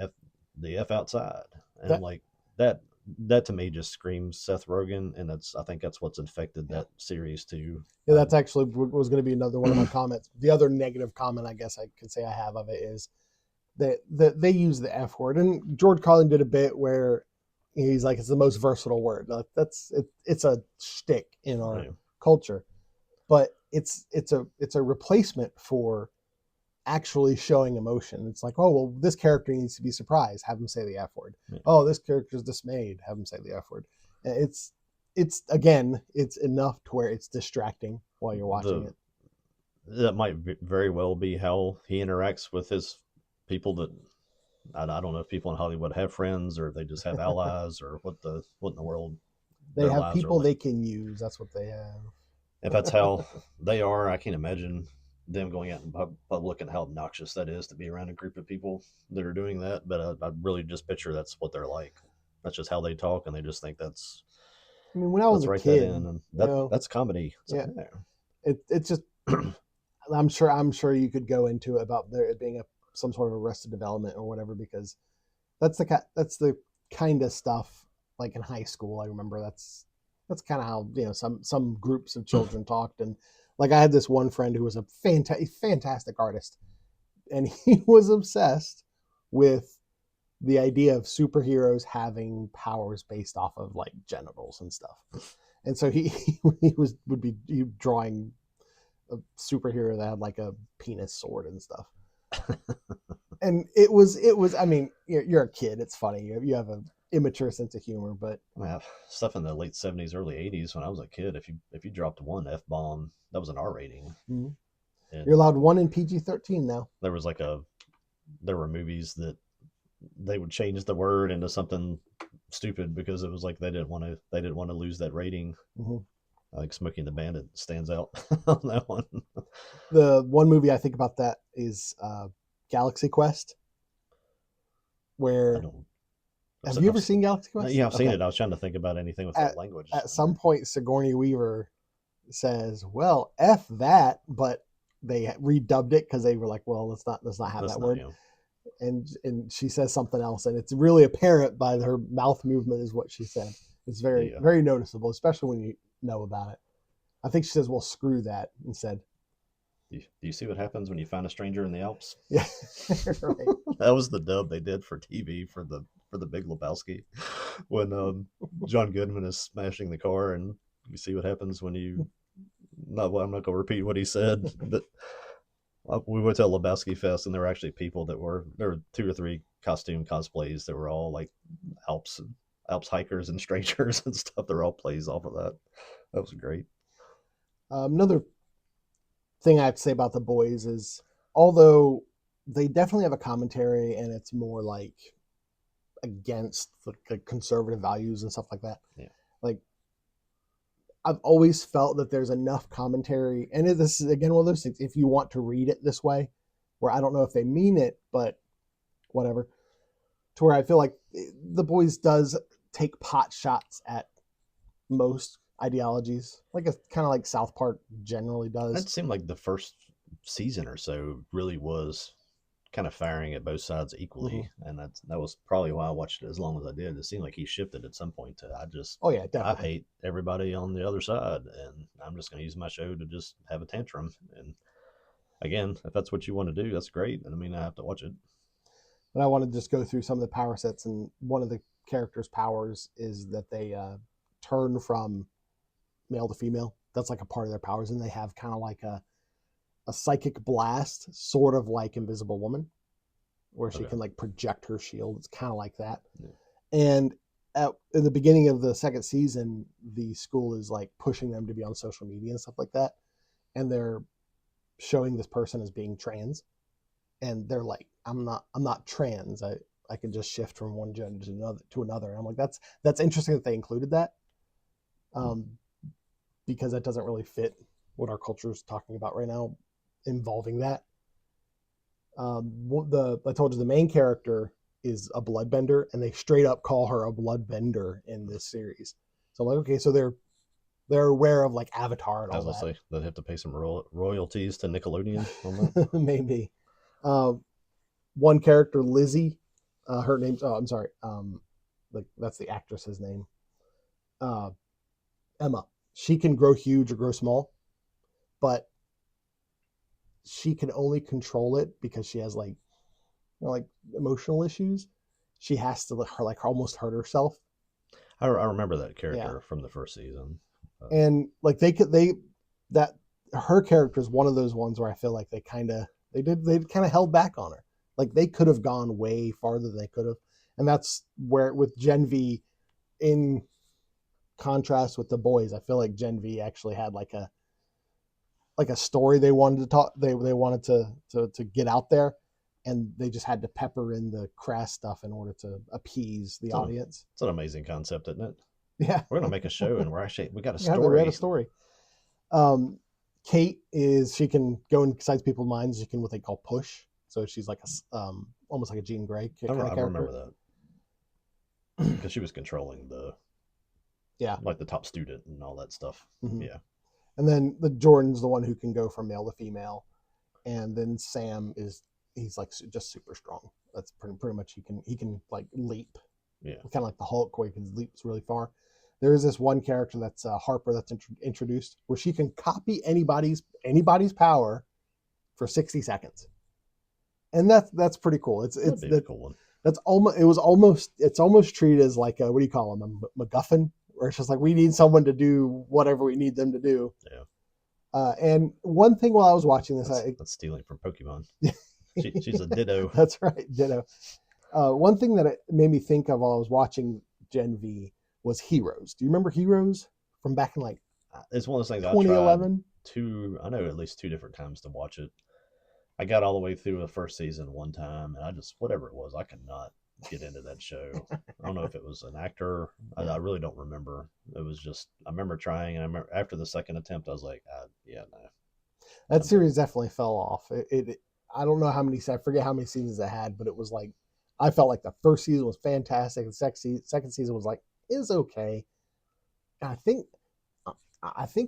S2: the F outside. And I'm like, that to me just screams Seth Rogen, and I think that's what's infected that series too.
S1: Yeah, that's actually was going to be another one of my comments. The other negative comment I guess I could say I have of it is that they use the F word, and George Carlin did a bit where he's like, it's the most versatile word. Like, it's a shtick in our culture, but it's a replacement for actually showing emotion. It's like, oh well, this character needs to be surprised, have him say the F word. Oh, this character's dismayed, have him say the F word. It's again, it's enough to where it's distracting while you're watching it.
S2: That might very well be how he interacts with his people. That I don't know if people in Hollywood have friends or they just have allies, or what in the world
S1: they have people like. They can use. That's what they have.
S2: If that's how they are, I can't imagine them going out in public and how obnoxious that is to be around a group of people that are doing that. But I really just picture that's what they're like. that's just how they talk, and they just think
S1: I mean, when I was
S2: let's
S1: a
S2: write that
S1: kid,
S2: in, and
S1: you know,
S2: that's comedy. It's like,
S1: yeah,
S2: yeah.
S1: it's just I'm sure you could go into it about there being some sort of Arrested Development or whatever, because that's the kind of stuff like in high school. I remember that's kind of how some groups of children talked. And like I had this one friend who was a fantastic artist, and he was obsessed with the idea of superheroes having powers based off of like genitals and stuff. And so would be drawing a superhero that had like a penis sword and stuff. And it was. I mean, you're a kid. It's funny. You have an immature sense of humor, but
S2: Well, stuff in the late '70s, early '80s when I was a kid. If you dropped one F bomb, that was an R rating,
S1: mhm. You're
S2: and
S1: allowed one in PG-13 now.
S2: there was there were movies that they would change the word into something stupid because it was like they didn't want to lose that rating.
S1: Mm-hmm.
S2: Like Smokey and the Bandit stands out on that one.
S1: The one movie I think about that is Galaxy Quest.
S2: I
S1: Where
S2: don't.
S1: have you ever seen Galaxy Quest?
S2: Yeah, I've seen
S1: Okay.
S2: it. I was trying to think about anything with
S1: At
S2: that language.
S1: at some point, Sigourney Weaver says, "Well, f that," but they redubbed it because they were like, "Well, let's not have
S2: That's
S1: that
S2: not
S1: word."
S2: you.
S1: And she says something else, and it's really apparent by her mouth movement is what she said. It's very
S2: Yeah.
S1: very noticeable, especially when you know about it. I think she says, "Well, screw that," instead.
S2: Do you see what happens when you find a stranger in the Alps?
S1: Yeah, right.
S2: That was the dub they did for TV for the Big Lebowski, when John Goodman is smashing the car, and you see what happens when you. Not well, I'm not going to repeat what he said, but we went to a Lebowski fest, and there were actually people there were two or three costume cosplays that were all like Alps Alps hikers and strangers and stuff. They're all plays off of that. That was great.
S1: Another thing I have to say about the boys is, although they definitely have a commentary, and it's more like against the conservative values and stuff like that.
S2: Yeah.
S1: Like I've always felt that there's enough commentary, and this is again one of those things. If you want to read it this way, where I don't know if they mean it, but whatever, to where I feel like the boys does take pot shots at most ideologies, like a kind of like South Park generally does.
S2: It seemed like the first season or so really was kind of firing at both sides
S1: Mm-hmm.
S2: equally, and that was probably why I watched it as long as I did. It seemed like he shifted at some point to
S1: Oh yeah,
S2: I
S1: definitely.
S2: hate everybody on the other side, and I'm just going to use my show to just have a tantrum. And again, if that's what you want to do, that's great. I mean, I have to watch it.
S1: But I want to just go through some of the power sets, and one of the characters' powers is that they turn from male to female. That's like a part of their powers, and they have kind of like a psychic blast, sort of like Invisible Woman, where she
S2: Okay.
S1: can like project her shield. It's kind of like that.
S2: Yeah.
S1: And in the beginning of the second season, the school is like pushing them to be on social media and stuff like that, and they're showing this person as being trans, and they're like, I'm not trans. I can just shift from one gender to another. And I'm like, that's interesting that they included that, um, because that doesn't really fit what our culture is talking about right now, involving that. I told you the main character is a bloodbender, and they straight up call her a bloodbender in this series. So I'm like, okay, so they're aware of like Avatar and
S2: I was
S1: all
S2: gonna say they'd have to pay some royalties to Nickelodeon on that.
S1: that. Maybe. Uh, One character, Lizzie, her name's I'm sorry, like that's the actress's name. Uh, Emma. She can grow huge or grow small, but she can only control it because she has like emotional issues. She has to like almost hurt herself.
S2: I remember that
S1: Yeah,
S2: character from the first season.
S1: and like that her character is one of those ones where I feel like they kind of held back on her. Like they could have gone way farther than they could have, and that's where with Gen V, in contrast with the boys, I feel like Gen V actually had like a story they wanted to talk. They wanted to get out there, and they just had to pepper in the crass stuff in order to appease the audience.
S2: It's an amazing concept, isn't it?
S1: Yeah,
S2: We're gonna make a show, and we got a
S1: yeah, we had a
S2: story.
S1: story. Kate she can go inside people's minds. She can what they call push. So she's like almost like a Jean Grey kind of
S2: I
S1: character.
S2: remember that. because she was controlling
S1: Yeah.
S2: like the top student and all that stuff.
S1: Mhm.
S2: Yeah.
S1: And then the Jordan's the one who can go from male to female, and then Sam he's like just super strong. That's pretty much he can like leap,
S2: Yeah.
S1: kind of like the Hulk where he can leap really far. There is this one character that's Harper that's introduced where she can copy anybody's power for 60 seconds, and that's pretty cool.
S2: That'd be a cool one.
S1: That's almost it's almost treated as like a, what do you call them, a MacGuffin, where it's just like we need someone to do whatever we need them to do.
S2: Yeah.
S1: And one thing while I was watching this,
S2: that's stealing from Pokemon. She's a Ditto.
S1: That's right, Ditto. One thing that it made me think of while I was watching Gen V was Heroes. Do you remember Heroes from back in like
S2: it's one of those things
S1: 2011?
S2: I know at least 2 different times to watch it. I got all the way through the first season one time, and I just, whatever it was, I could not get into that show. I don't know if it was an actor. I really don't remember. It was just, I remember trying, and I remember after the second attempt, I was like, yeah, no.
S1: That series definitely fell off. I don't know how many, I forget how many seasons it had, but it was like, I felt like the first season was fantastic. The second season was like, is okay. And I think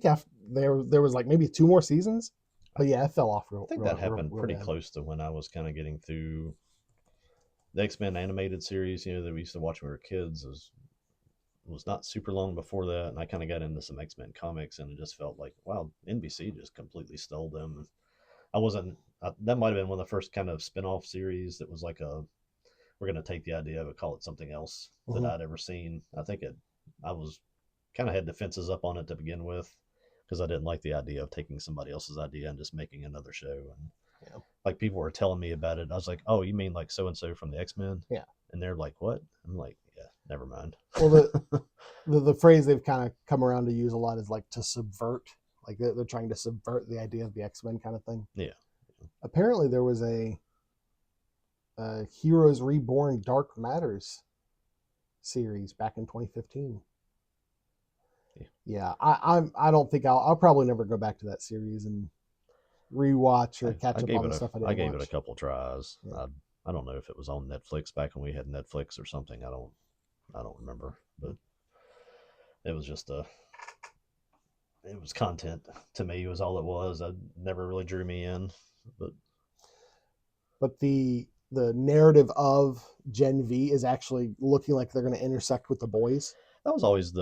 S1: after there was like maybe 2 more seasons. But yeah, it fell off
S2: I think that happened pretty close to when I was kind of getting through the X-Men animated series, that we used to watch when we were kids. Was not super long before that, and I kind of got into some X-Men comics, and it just felt like, wow, NBC just completely stole them. That might have been one of the first kind of spin-off series that was like we're going to take the idea of it, call it something else that I'd ever seen. I was kind of had defenses up on it to begin with, because I didn't like the idea of taking somebody else's idea and just making another show. And like people were telling me about it. I was like, oh, you mean like so-and-so from the X-Men?
S1: Yeah.
S2: And they're like, what? I'm like, yeah, never mind.
S1: Well, the phrase they've kind of come around to use a lot is like to subvert. Like they're trying to subvert the idea of the X-Men kind of thing.
S2: Yeah.
S1: Apparently there was a Heroes Reborn Dark Matters series back in 2015. Yeah, I don't think I'll probably never go back to that series and rewatch or catch up on the stuff I didn't watch.
S2: I gave it a couple tries. Yeah. I don't know if it was on Netflix back when we had Netflix or something. I don't remember, but it was just it was content to me. Was all it was. It never really drew me in,
S1: but the narrative of Gen V is actually looking like they're going to intersect with the boys.
S2: That was always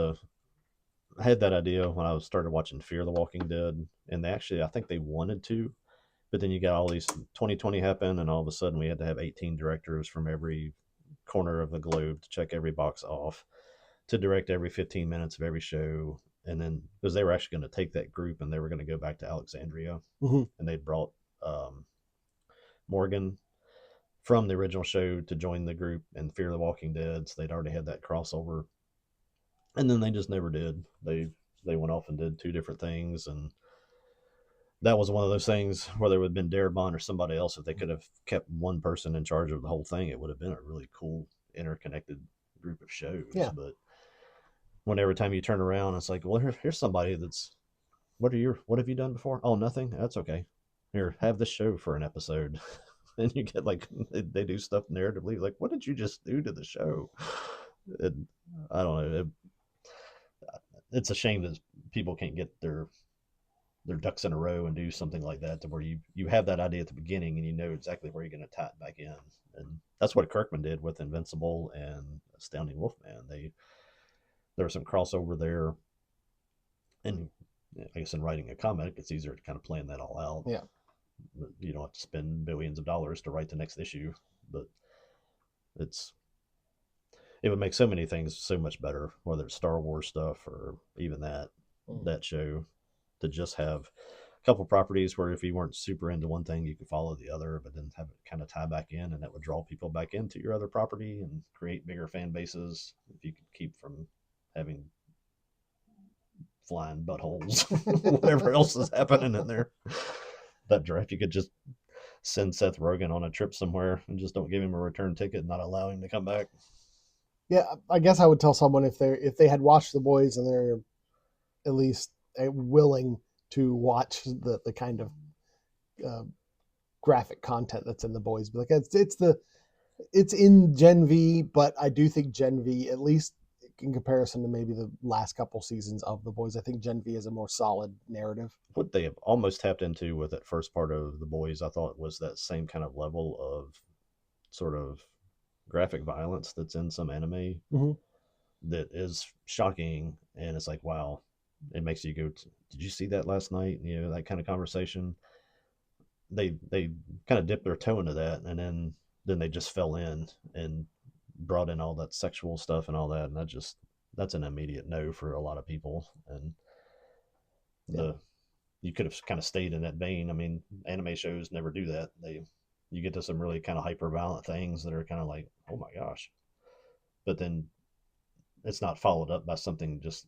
S2: I had that idea when I started watching Fear the Walking Dead, and I think they wanted to, but then you got all these 2020 happen, and all of a sudden we had to have 18 directors from every corner of the globe to check every box off, to direct every 15 minutes of every show. And then, because they were actually going to take that group and they were going to go back to Alexandria, and they'd brought Morgan from the original show to join the group in Fear the Walking Dead, so they'd already had that crossover. And then they just never did. They went off and did 2 different things, and that was one of those things where there would have been Darabont or somebody else. If they could have kept one person in charge of the whole thing, it would have been a really cool interconnected group of shows.
S1: Yeah.
S2: But when every time you turn around, it's like, well, here's somebody that's what have you done before? Oh, nothing. That's okay. Here, have this show for an episode. And you get like they do stuff narratively, like, what did you just do to the show? And I don't know. It's a shame that people can't get their ducks in a row and do something like that, to where you have that idea at the beginning and you know exactly where you're going to tie it back in. And that's what Kirkman did with Invincible and Astounding Wolfman. There was some crossover there, and I guess in writing a comic, it's easier to kind of plan that all out.
S1: Yeah,
S2: you don't have to spend billions of dollars to write the next issue, but it would make so many things so much better, whether it's Star Wars stuff or even that show, to just have a couple properties where if you weren't super into one thing, you could follow the other, but then have it kind of tie back in, and that would draw people back into your other property and create bigger fan bases. If you could keep from having flying buttholes, whatever else is happening in there, that draft, you could just send Seth Rogen on a trip somewhere and just don't give him a return ticket and not allow him to come back.
S1: Yeah, I guess I would tell someone if they had watched The Boys and they're at least willing to watch the kind of graphic content that's in The Boys, but like it's It's in Gen V, but I do think Gen V, at least in comparison to maybe the last couple seasons of The Boys, I think Gen V is a more solid narrative.
S2: What they have almost tapped into with that first part of The Boys, I thought was that same kind of level of sort of graphic violence that's in some anime
S1: Mm-hmm.
S2: that is shocking, and it's like, wow, it makes you go, did you see that last night? You know, that kind of conversation. They kind of dipped their toe into that, and then they just fell in and brought in all that sexual stuff and all that, and that's an immediate no for a lot of people. And
S1: Yeah.
S2: the you could have kind of stayed in that vein. I mean, anime shows never do that. You get to some really kind of hyper violent things that are kind of like, oh my gosh, but then it's not followed up by something just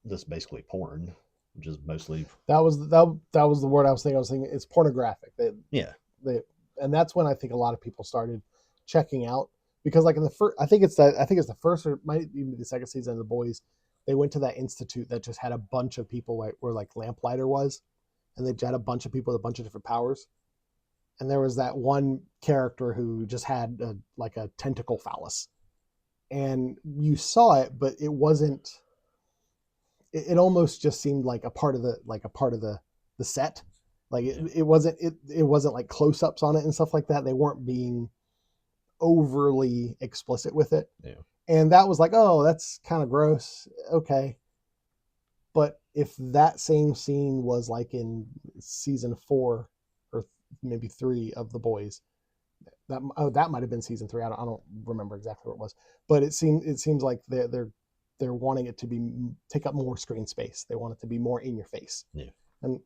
S2: that's basically porn, which is mostly
S1: That was the word I was thinking. I was thinking it's pornographic.
S2: yeah,
S1: They and that's when I think a lot of people started checking out because like in the first, I think it's the first or might even be the second season of The Boys. They went to that institute that just had a bunch of people like where like Lamplighter was, and they had a bunch of people with a bunch of different powers. And there was that one character who just had like a tentacle phallus, and you saw it, but it wasn't. It almost just seemed like a part of the set. Like
S2: yeah,
S1: it wasn't like close ups on it and stuff like that. They weren't being overly explicit with it,
S2: yeah,
S1: and that was like, oh, that's kind of gross. Okay, but if that same scene was like in season 4 or maybe 3 of The Boys, that might have been season 3. I don't remember exactly what it was, but it seems like they're wanting it to be take up more screen space. They want it to be more in your face,
S2: yeah.
S1: and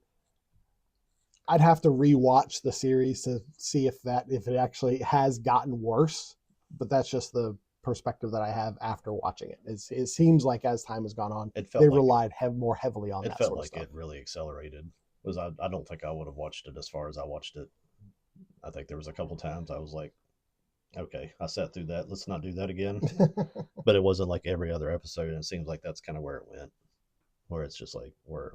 S1: I'd have to rewatch the series to see if it actually has gotten worse. But that's just the perspective that I have after watching it. It seems like as time has gone on,
S2: It
S1: they
S2: felt like
S1: relied more heavily on
S2: it
S1: that
S2: felt
S1: sort of
S2: like
S1: stuff.
S2: it really accelerated. Was I don't think I would have watched it as far as I watched it. I think there was a couple times I was like, okay, I sat through that. Let's not do that again. But it wasn't like every other episode, and it seems like that's kind of where it went. Where it's just like we're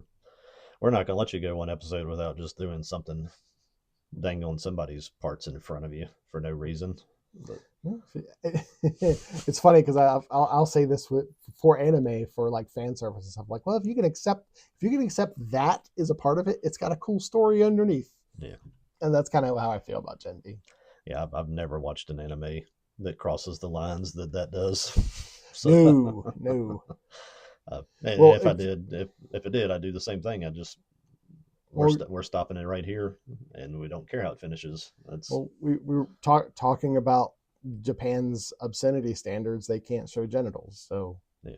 S2: not gonna let you go one episode without just doing something, dangling somebody's parts in front of you for no reason. But
S1: It's funny because I'll say this for anime for like fan service and stuff. Like, well, if you can accept that is a part of it, it's got a cool story underneath,
S2: yeah,
S1: and that's kind of how I feel about Gen V.
S2: yeah, I've never watched an anime that crosses the lines that does. So,
S1: No, no.
S2: and
S1: Well,
S2: if I did, if it did, I'd do the same thing. I just
S1: well,
S2: we're stopping it right here, and we don't care how it finishes. That's
S1: we were talking about Japan's obscenity standards. They can't show genitals, so
S2: yeah.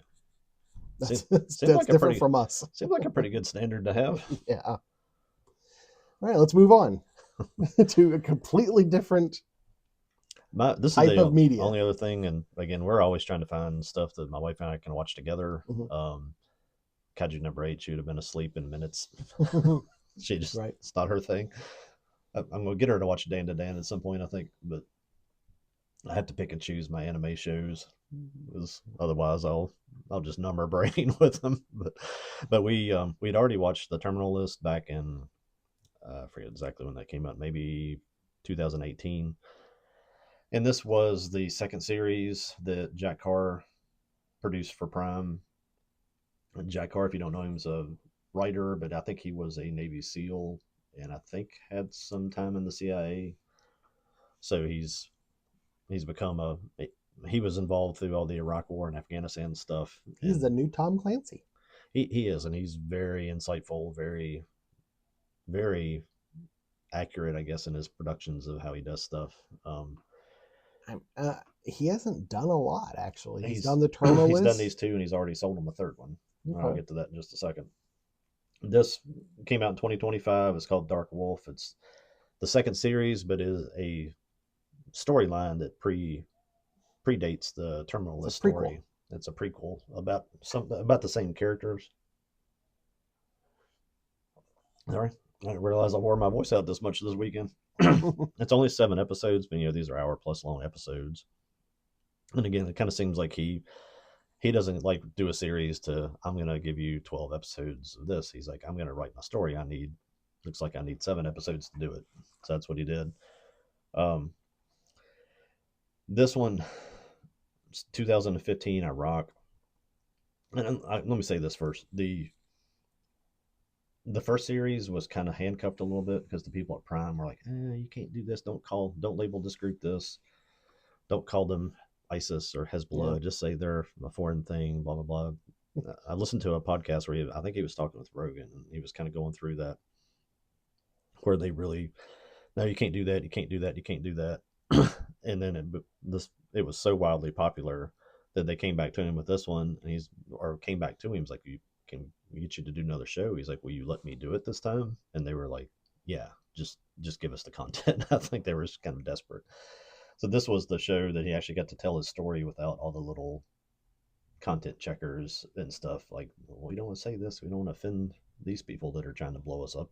S1: that's
S2: Seems
S1: that's
S2: like a
S1: different
S2: pretty
S1: from us.
S2: seems like a pretty good standard to have.
S1: Yeah. All right, let's move on to a completely different
S2: This is
S1: type
S2: the
S1: of media.
S2: only other thing, and again, we're always trying to find stuff that my wife and I can watch together.
S1: Mhm.
S2: Kaiju #8, she would have been asleep in minutes. She just
S1: Right.
S2: it's not her thing. I'm gonna get her to watch Dan to Dan at some point, I think, but I have to pick and choose my anime shows, because otherwise I'll just numb her brain with them. But we'd already watched the Terminal List back in I forget exactly when that came out, maybe 2018. And this was the second series that Jack Carr produced for Prime. Jack Carr, if you don't know him, is a writer, but I think he was a Navy SEAL and I think had some time in the CIA. So he's become he was involved through all the Iraq War and Afghanistan stuff,
S1: He's the
S2: and
S1: new Tom Clancy.
S2: he is, and he's very insightful, very accurate, I guess, in his productions of how he does stuff.
S1: He hasn't done a lot actually. He's
S2: He's
S1: done the Terminal
S2: he's done
S1: List.
S2: these two, and he's already sold them a third one. I'll
S1: Okay.
S2: get to that in just a second. This came out in 2025. It's called Dark Wolf. It's the second series, but is a storyline that predates the Terminal
S1: It's a
S2: List
S1: prequel.
S2: story. It's a prequel about the same characters. All right. I didn't realize I wore my voice out this much this weekend. It's only 7 episodes, but these are hour plus long episodes. And again, it kind of seems like he doesn't like do a series to I'm gonna give you 12 episodes of this. He's like, I'm gonna write my story. I need 7 episodes to do it. So that's what he did. Um, This one, 2015 Iraq. And let me say this first: the first series was kind of handcuffed a little bit because the people at Prime were like, "You can't do this. Don't label this group this. Don't call them ISIS or
S1: Yeah.
S2: Hezbollah. Just say they're a foreign thing." Blah blah blah. I listened to a podcast where I think he was talking with Rogan, and he was kind of going through that, where they really, no, you can't do that. You can't do that. You can't do that. And then it was so wildly popular that they came back to him with this one, and came back to him. He's like, "You can we get you to do another show?" He's like, "Will you let me do it this time?" And they were like, "Yeah, just give us the content." I think they were just kind of desperate. So this was the show that he actually got to tell his story without all the little content checkers and stuff. Like, well, we don't want to say this. We don't want to offend these people that are trying to blow us up.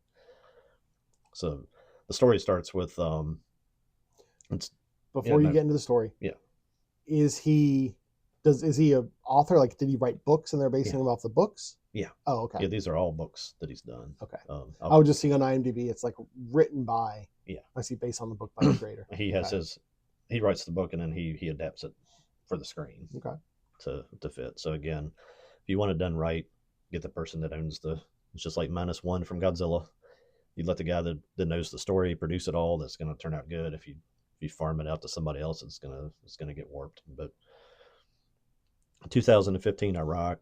S2: So the story starts with it's yeah
S1: Before you
S2: no
S1: get into the story,
S2: yeah
S1: is he is he a author? Like, did he write books and they're
S2: yeah
S1: basing them off the books?
S2: yeah
S1: Oh, okay.
S2: yeah. These are all books that he's done.
S1: Okay. I
S2: I'll,
S1: was just seeing on IMDb, it's like written by,
S2: yeah,
S1: I see based on the book by the creator.
S2: he has
S1: Okay.
S2: he writes the book and then he adapts it for the screen
S1: Okay.
S2: to fit. So again, if you want it done right, get the person that owns the. It's just like -1 from Godzilla. You let the guy that knows the story produce it all. That's going to turn out good. If you farm it out to somebody else, it's gonna get warped. But 2015 Iraq,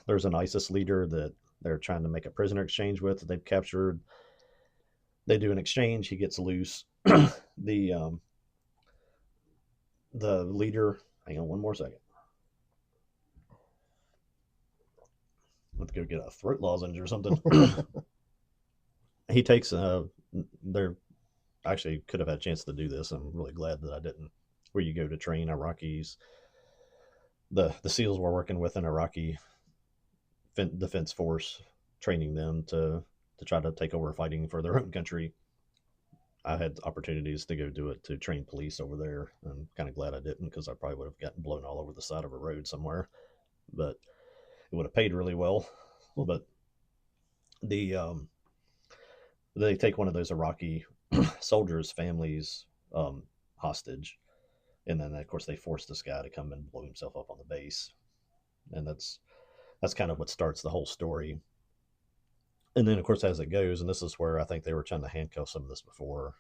S2: there's an ISIS leader that they're trying to make a prisoner exchange with that they've captured. They do an exchange. He gets loose. the the leader. Hang on one more second. Let's go get a throat lozenge or something. He takes they're actually could have had a chance to do this. I'm really glad that I didn't. Where you go to train Iraqis. The SEALs were working with an Iraqi defense force, training them to try to take over fighting for their own country. I had opportunities to go do it to train police over there. I'm kind of glad I didn't because I probably would have gotten blown all over the side of a road somewhere. But it would have paid really well. But the they take one of those Iraqi soldiers' families hostage, and then of course they force this guy to come and blow himself up on the base, and that's kind of what starts the whole story. And then of course as it goes, and this is where I think they were trying to handcuff some of this before,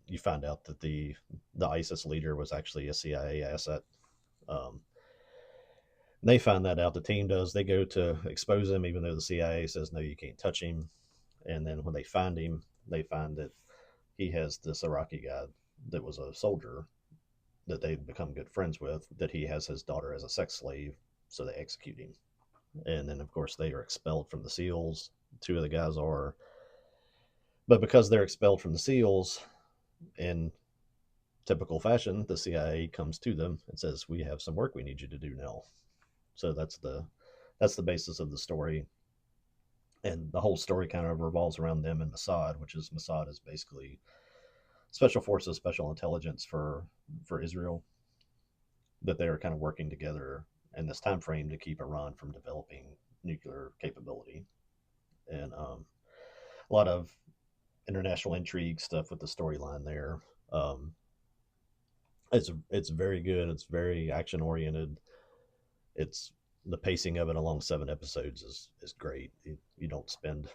S2: you find out that the ISIS leader was actually a CIA asset. Um, they find that out. The team does. They go to expose him, even though the CIA says no, you can't touch him. And then when they find him, they find that he has this Iraqi guy that was a soldier that they've become good friends with. That he has his daughter as a sex slave, so they execute him. And then of course they are expelled from the SEALs. Two of the guys are, but because they're expelled from the SEALs, in typical fashion, the CIA comes to them and says, "We have some work we need you to do now." So that's the basis of the story, and the whole story kind of revolves around them and Mossad is basically special forces, special intelligence for Israel, that they are kind of working together in this time frame to keep Iran from developing nuclear capability, and a lot of international intrigue stuff with the storyline there. Um, it's very good. It's very action oriented. It's the pacing of it along 7 episodes is great. You don't spend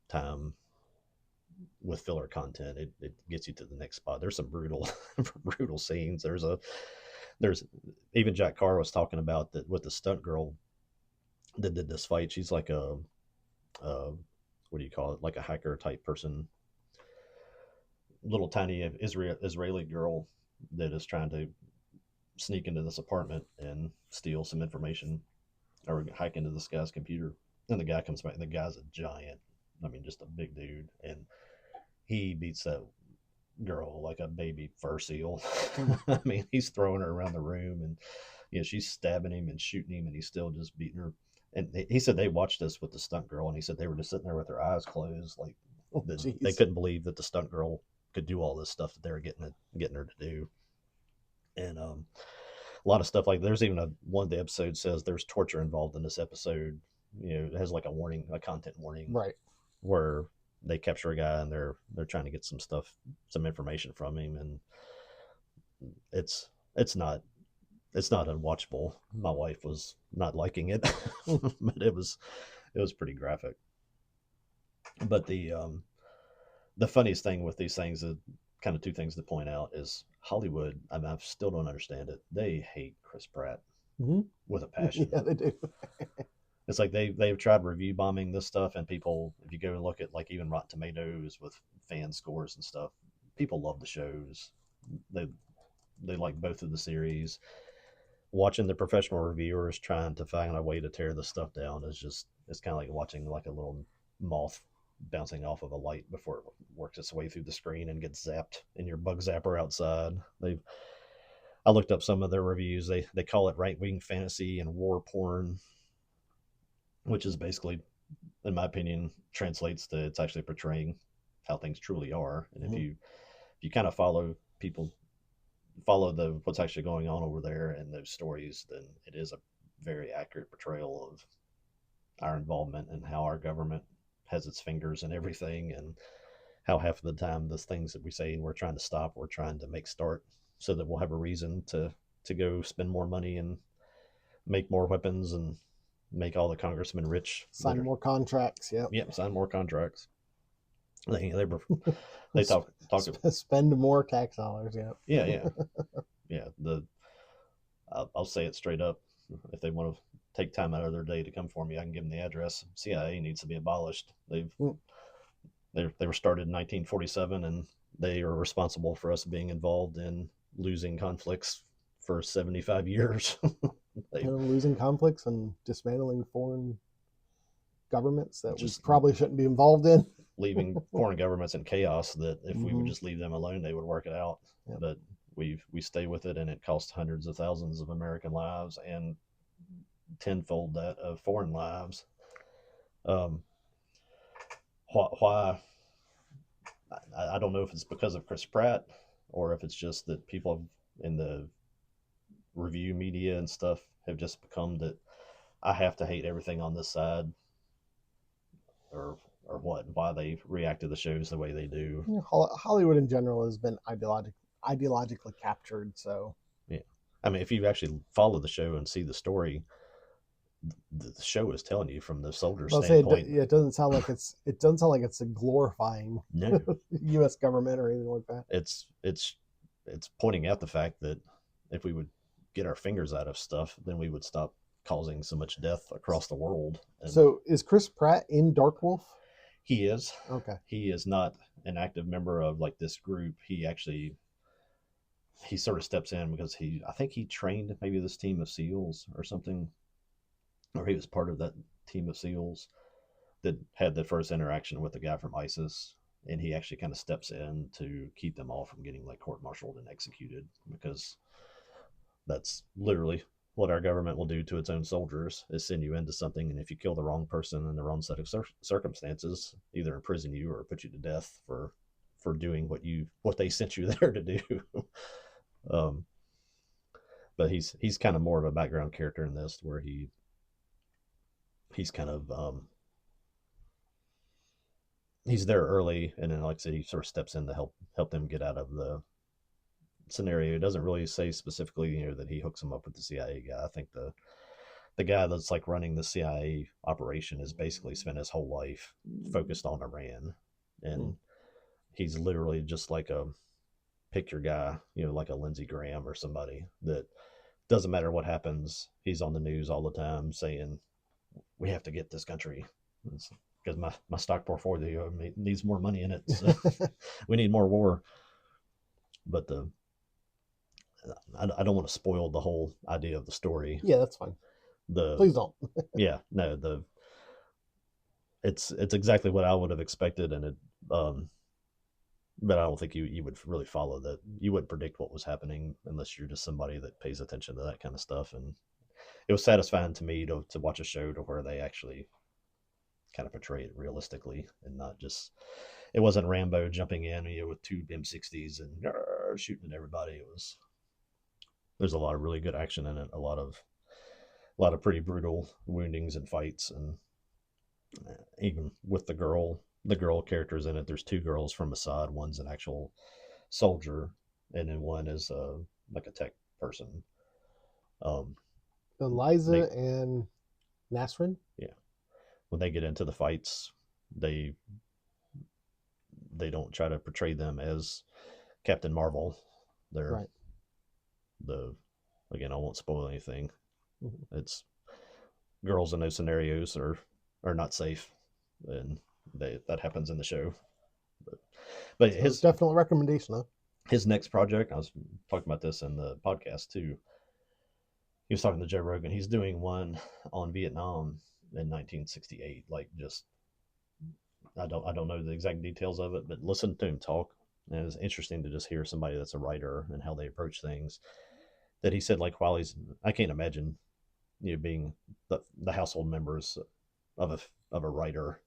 S2: time with filler content. It gets you to the next spot. There's some brutal brutal scenes. There's even Jack Carr was talking about that with the stunt girl that did this fight. She's like a what do you call it? Like a hacker type person, little tiny Israeli girl that is trying to sneak into this apartment and steal some information or hack into this guy's computer. And the guy comes back, and the guy's a giant. I mean, just a big dude, and he beats that girl like a baby fur seal. I mean, he's throwing her around the room, and she's stabbing him and shooting him, and he's still just beating her. And he said they watched this with the stunt girl, and he said they were just sitting there with their eyes closed, like they couldn't believe that the stunt girl could do all this stuff that they were getting her to do. And a lot of stuff like there's even one of the episodes says there's torture involved in this episode. It has like a warning, a content warning,
S1: Right.
S2: where they capture a guy and they're trying to get some information from him, and it's not unwatchable. My wife was not liking it, but it was pretty graphic. But the funniest thing with these things is kind of two things to point out is Hollywood. I mean, I still don't understand it. They hate Chris Pratt
S1: Mm-hmm.
S2: with a passion.
S1: Yeah, they do.
S2: It's like they've tried review bombing this stuff, and people, if you go and look at like even Rotten Tomatoes with fan scores and stuff, people love the shows. They they like both of the series. Watching the professional reviewers trying to find a way to tear the stuff down is just it's kind of like watching like a little moth bouncing off of a light before it works its way through the screen and gets zapped in your bug zapper outside. They've I looked up some of their reviews. They call it right wing fantasy and war porn, which is basically, in my opinion, translates to it's actually portraying how things truly are. And if you kind of follow the what's actually going on over there and those stories, then it is a very accurate portrayal of our involvement and how our government has its fingers in everything, and how half of the time the things that we say we're trying to stop, we're trying to make start so that we'll have a reason to go spend more money and make more weapons and make all the congressmen rich.
S1: Sign more contracts. Yep.
S2: Yep, sign more contracts. They talk
S1: spend more tax dollars. Yep.
S2: Yeah. I'll say it straight up. If they want to take time out of their day to come for me, I can give them the address. CIA needs to be abolished. They were started in 1947, and they are responsible for us being involved in losing conflicts for 75 years.
S1: Losing conflicts and dismantling foreign governments that we probably shouldn't be involved in.
S2: Leaving foreign governments in chaos that if we would just leave them alone, they would work it out. Yep. But we stay with it, and it costs hundreds of thousands of American lives and tenfold that of foreign lives. Why? I don't know if it's because of Chris Pratt or if it's just that people in the review media and stuff have just become that I have to hate everything on this side, or why they react to the shows the way they do.
S1: Hollywood in general has been ideologically captured. So
S2: yeah, I mean, if you actually follow the show and see the story, the show is telling you from the soldier standpoint.
S1: It doesn't sound like it's a glorifying U.S. government or anything like that.
S2: It's pointing out the fact that if we would get our fingers out of stuff, then we would stop causing so much death across the world.
S1: And so is Chris Pratt in Dark Wolf?
S2: He is.
S1: Okay.
S2: He is not an active member of like this group. He sort of steps in because I think he trained maybe this team of SEALs or something, or he was part of that team of SEALs that had the first interaction with the guy from ISIS, and he actually kind of steps in to keep them all from getting like court-martialed and executed, because that's literally what our government will do to its own soldiers, is send you into something, and if you kill the wrong person in the wrong set of circumstances, either imprison you or put you to death for doing what they sent you there to do. But he's kind of more of a background character in this, where he's kind of he's there early, and then like I said, he sort of steps in to help them get out of the scenario. It doesn't really say specifically, that he hooks him up with the CIA guy. I think the guy that's like running the CIA operation has basically spent his whole life focused on Iran, and he's literally just like a pick your guy, like a Lindsey Graham or somebody that doesn't matter what happens. He's on the news all the time saying, we have to get this country because my stock portfolio needs more money in it. So we need more war. But I don't want to spoil the whole idea of the story.
S1: Yeah, that's fine. Please don't.
S2: Yeah, no. It's exactly what I would have expected, and it. But I don't think you would really follow that. You wouldn't predict what was happening unless you're just somebody that pays attention to that kind of stuff. And it was satisfying to me to watch a show to where they actually kind of portray it realistically, and not just, it wasn't Rambo jumping in with two M60s and shooting at everybody. There's a lot of really good action in it, a lot of pretty brutal woundings and fights, and even with the girl characters in it, there's two girls from Assad. One's an actual soldier, and then one is like a tech person. Um,
S1: Eliza
S2: they
S1: and Nasrin.
S2: yeah, when they get into the fights, they they don't try to portray them as Captain Marvel. They're
S1: Right.
S2: the again, I won't spoil anything.
S1: Mm-hmm.
S2: It's girls in those scenarios are not safe, and that happens in the show. But, but
S1: So definite recommendation, huh?
S2: his next project, I was talking about this in the podcast too. He was talking to Joe Rogan. He's doing one on Vietnam in 1968. Like, just I don't know the exact details of it, but listen to him talk. And it was interesting to just hear somebody that's a writer and how they approach things. That he said, like, while he's, I can't imagine, being the household members of a writer,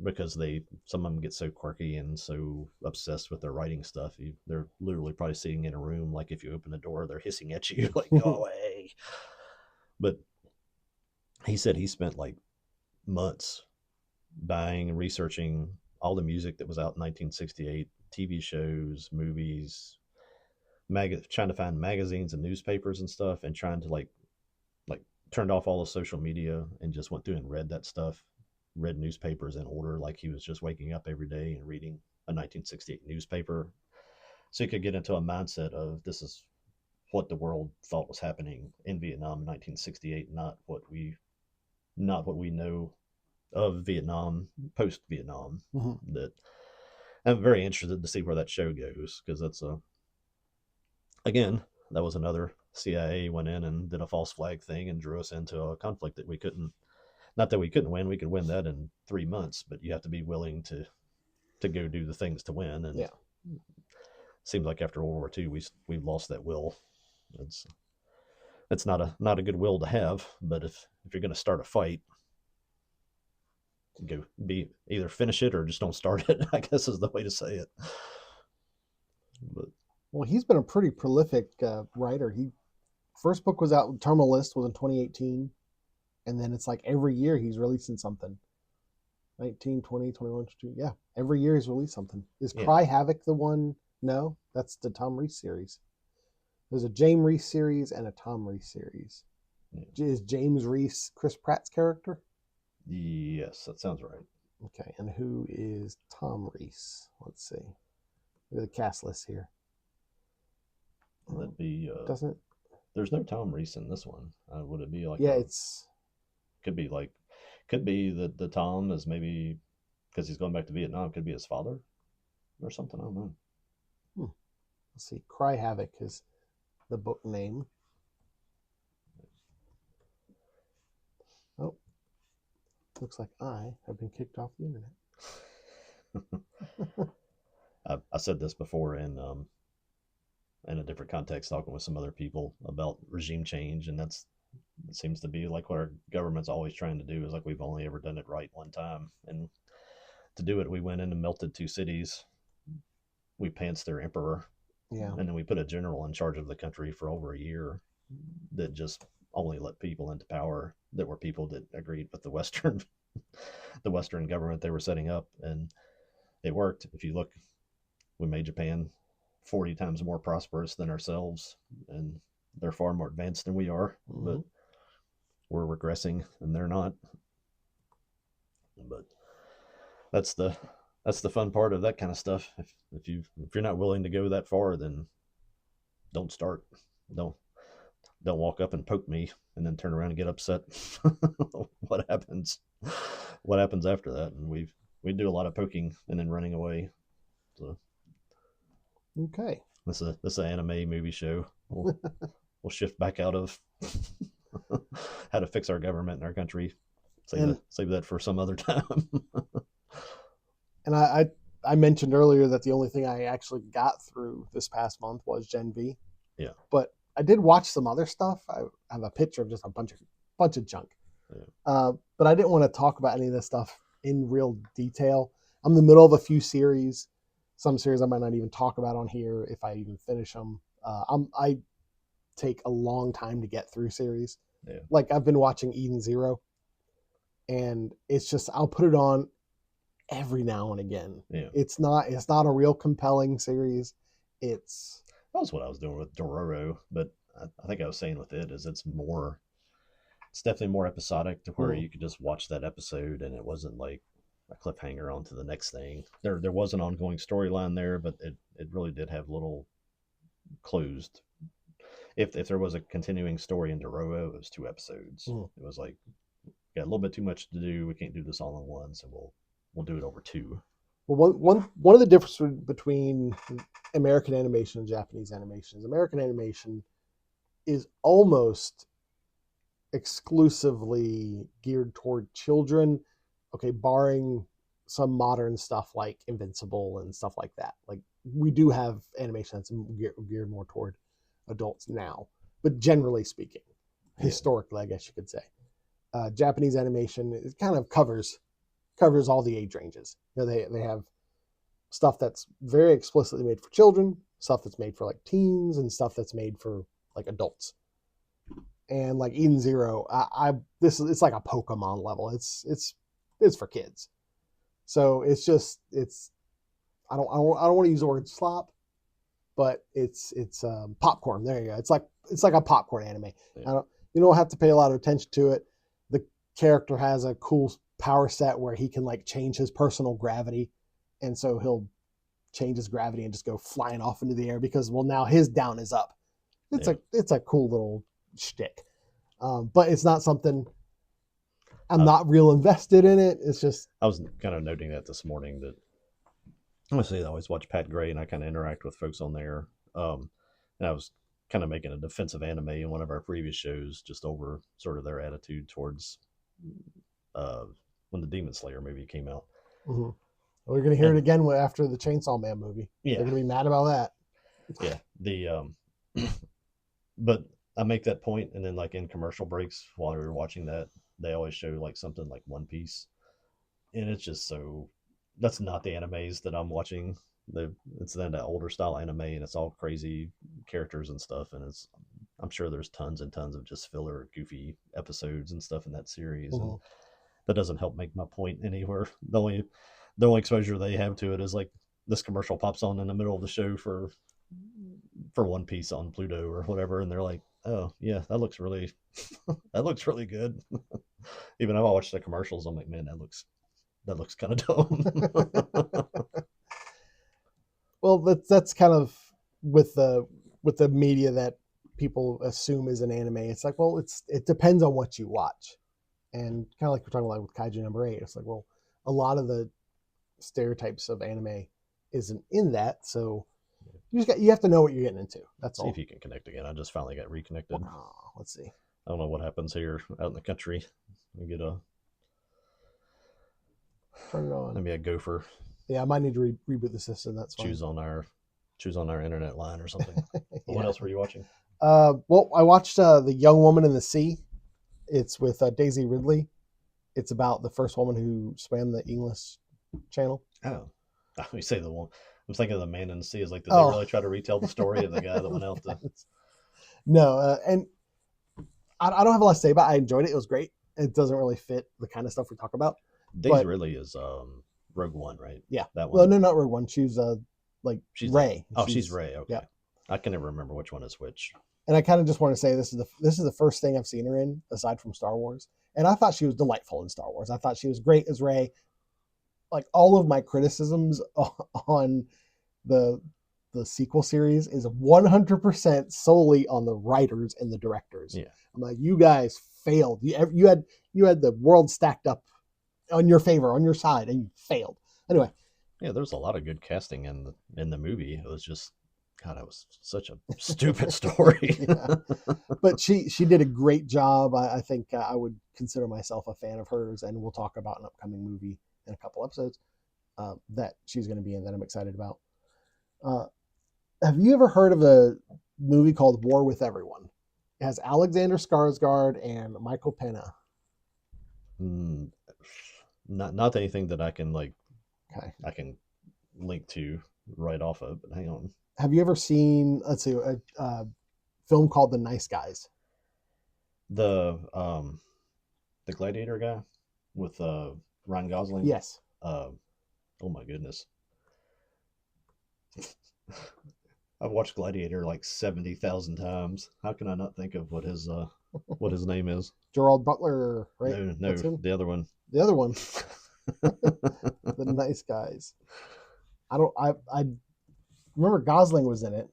S2: because some of them get so quirky and so obsessed with their writing stuff. They're literally probably sitting in a room, like if you open the door, they're hissing at you like, go away. But he said he spent like months buying and researching all the music that was out in 1968, TV shows, movies, trying to find magazines and newspapers and stuff, and trying to like turned off all the social media and just went through and read that stuff, read newspapers in order, like he was just waking up every day and reading a 1968 newspaper, so he could get into a mindset of this is what the world thought was happening in Vietnam in 1968, not what we know of Vietnam post Vietnam.
S1: Mm-hmm.
S2: That I'm very interested to see where that show goes, because that's again, that was another CIA went in and did a false flag thing and drew us into a conflict that we couldn't. Not that we couldn't win, we could win that in 3 months, but you have to be willing to go do the things to win. And
S1: Yeah.
S2: seems like after World War II, we've lost that will. It's not a good will to have, but if you're going to start a fight, go be either finish it or just don't start it. I guess is the way to say it. But
S1: Well, he's been a pretty prolific writer. He first book was out. Terminal List was in 2018, and then it's like every year he's releasing something. 19, 20, 21, 22. Yeah, every year he's released something. Is
S2: yeah,
S1: Cry Havoc the one? No, that's the Tom Reese series. There's a James Reese series and a Tom Reese series.
S2: yeah.
S1: Is James Reese Chris Pratt's character?
S2: Yes, that sounds right.
S1: Okay, and who is Tom Reese? Let's see. Look at the cast list here.
S2: That'd be
S1: Doesn't.
S2: There's no Tom Reese in this one. Would it be like
S1: Yeah, it's.
S2: could be like could be that the Tom is maybe because he's going back to Vietnam, could be his father or something. I don't know.
S1: Let's see. Cry Havoc is the book name. Oh, looks like I have been kicked off the internet.
S2: I said this before in a different context, talking with some other people about regime change, and it seems to be like what our government's always trying to do, is like we've only ever done it right one time, and to do it, we went in and melted two cities. We pantsed their emperor,
S1: Yeah.
S2: and then we put a general in charge of the country for over a year that just only let people into power that were people that agreed with the Western government they were setting up, and it worked. If you look, we made Japan 40 times more prosperous than ourselves, and they're far more advanced than we are, but we're regressing and they're not. But that's the fun part of that kind of stuff. If you're not willing to go that far, then don't start. Don't don't walk up and poke me and then turn around and get upset. what happens? What happens after that? And we do a lot of poking and then running away. So
S1: Okay.
S2: this is an anime movie show. We'll shift back out of how to fix our government in our country. Save that for some other time.
S1: And I mentioned earlier that the only thing I actually got through this past month was Gen V.
S2: Yeah.
S1: But I did watch some other stuff. I have a picture of just a bunch of junk.
S2: Yeah.
S1: But I didn't want to talk about any of this stuff in real detail. I'm in the middle of a few series. Some series I might not even talk about on here if I even finish them. I take a long time to get through series.
S2: Yeah.
S1: Like I've been watching Eden Zero, and it's just I'll put it on every now and again.
S2: Yeah.
S1: It's not a real compelling series. It's
S2: was what I was doing with Dororo, but I think I was saying with it is it's definitely more episodic to where
S1: Mm.
S2: you could just watch that episode and it wasn't like a cliffhanger on to the next thing. There was an ongoing storyline there, but it really did have little closed. If there was a continuing story in Dororo, it was 2 episodes.
S1: Mm.
S2: It was like got a little bit too much to do. We can't do this all in one, so we'll do it over two.
S1: Well, one of the differences between American animation and Japanese animation is American animation is almost exclusively geared toward children. Okay, barring some modern stuff like Invincible and stuff like that. Like we do have animation that's geared more toward adults now, but generally speaking, historically, I guess you could say, Japanese animation it kind of covers all the age ranges. You know, they have stuff that's very explicitly made for children, stuff that's made for like teens, and stuff that's made for like adults. And like Eden Zero, it's like a Pokemon level. It's for kids. So it's I don't want to use the word slop, but it's popcorn. There you go. It's like a popcorn anime.
S2: Yeah.
S1: You don't have to pay a lot of attention to it. The character has a cool power set where he can like change his personal gravity, and so he'll change his gravity and just go flying off into the air because now his down is up. It's a cool little shtick, but it's not something I'm not real invested in it. It's just
S2: I was kind of noting that this morning that honestly I always watch Pat Gray and I kind of interact with folks on there. And I was kind of making a defensive anime in one of our previous shows just over sort of their attitude towards when the Demon Slayer movie came out.
S1: Mm-hmm. We're going to hear it again after the Chainsaw Man movie.
S2: Yeah.
S1: They're going to be mad about that.
S2: Yeah. But I make that point, and then like in commercial breaks while we were watching that, they always show like something like One Piece, and it's just so that's not the animes that I'm watching. It's then that older style anime, and it's all crazy characters and stuff, and I'm sure there's tons and tons of just filler, goofy episodes and stuff in that series,
S1: Mm-hmm.
S2: and that doesn't help make my point anywhere. The only exposure they have to it is like this commercial pops on in the middle of the show for One Piece on Pluto or whatever, and they're like, "Oh yeah, that looks really good." Even if I watch the commercials, I'm like, "Man, that looks kind of dumb."
S1: Well, that's kind of with the media that people assume is an anime. It's like, well, it depends on what you watch, and kind of like we're talking about with Kaiju #8. It's like, well, a lot of the stereotypes of anime isn't in that, so you have to know what you're getting into. That's all.
S2: See if you can connect again. I just finally got reconnected.
S1: Oh, let's see.
S2: I don't know what happens here out in the country. We get
S1: turn it on.
S2: Maybe a gopher.
S1: Yeah, I might need to reboot the system. That's fine.
S2: Choose on our internet line or something. Yeah. What else were you watching?
S1: Well, I watched The Young Woman in the Sea. It's with Daisy Ridley. It's about the first woman who swam the English Channel.
S2: Oh, we say the one. I'm thinking of The Man in the Sea. Is like, did they really try to retell the story of the guy that went out to?
S1: No, and I don't have a lot to say about it. I enjoyed it. It was great. It doesn't really fit the kind of stuff we talk about.
S2: Daisy Ridley is Rogue One, right?
S1: Yeah,
S2: that one.
S1: Well, no, not Rogue One. She's she's Rey.
S2: She's Rey. Okay. Yeah. I can never remember which one is which.
S1: And I kind of just want to say this is the first thing I've seen her in aside from Star Wars, and I thought she was delightful in Star Wars. I thought she was great as Rey. Like all of my criticisms on the sequel series is 100% solely on the writers and the directors.
S2: Yeah.
S1: I'm like, you guys failed. You had the world stacked up on your favor, on your side, and you failed. Anyway.
S2: Yeah, there's a lot of good casting in the movie. It was just, God, it was such a stupid story.
S1: Yeah. But she did a great job. I think I would consider myself a fan of hers, and we'll talk about an upcoming movie in a couple episodes that she's going to be in that I'm excited about. Have you ever heard of a movie called War with Everyone? It has Alexander Skarsgård and Michael Pena.
S2: Not anything that I can
S1: Okay.
S2: I can link to right off of, but hang on.
S1: Have you ever seen, let's see, a film called The Nice Guys?
S2: The Gladiator guy with Ryan Gosling?
S1: Yes.
S2: Oh my goodness. I've watched Gladiator like 70,000 times. How can I not think of what his name is?
S1: Gerald Butler, right?
S2: No,
S1: That's
S2: no,
S1: him.
S2: the other one.
S1: The other one, the nice guys. I remember Gosling was in it.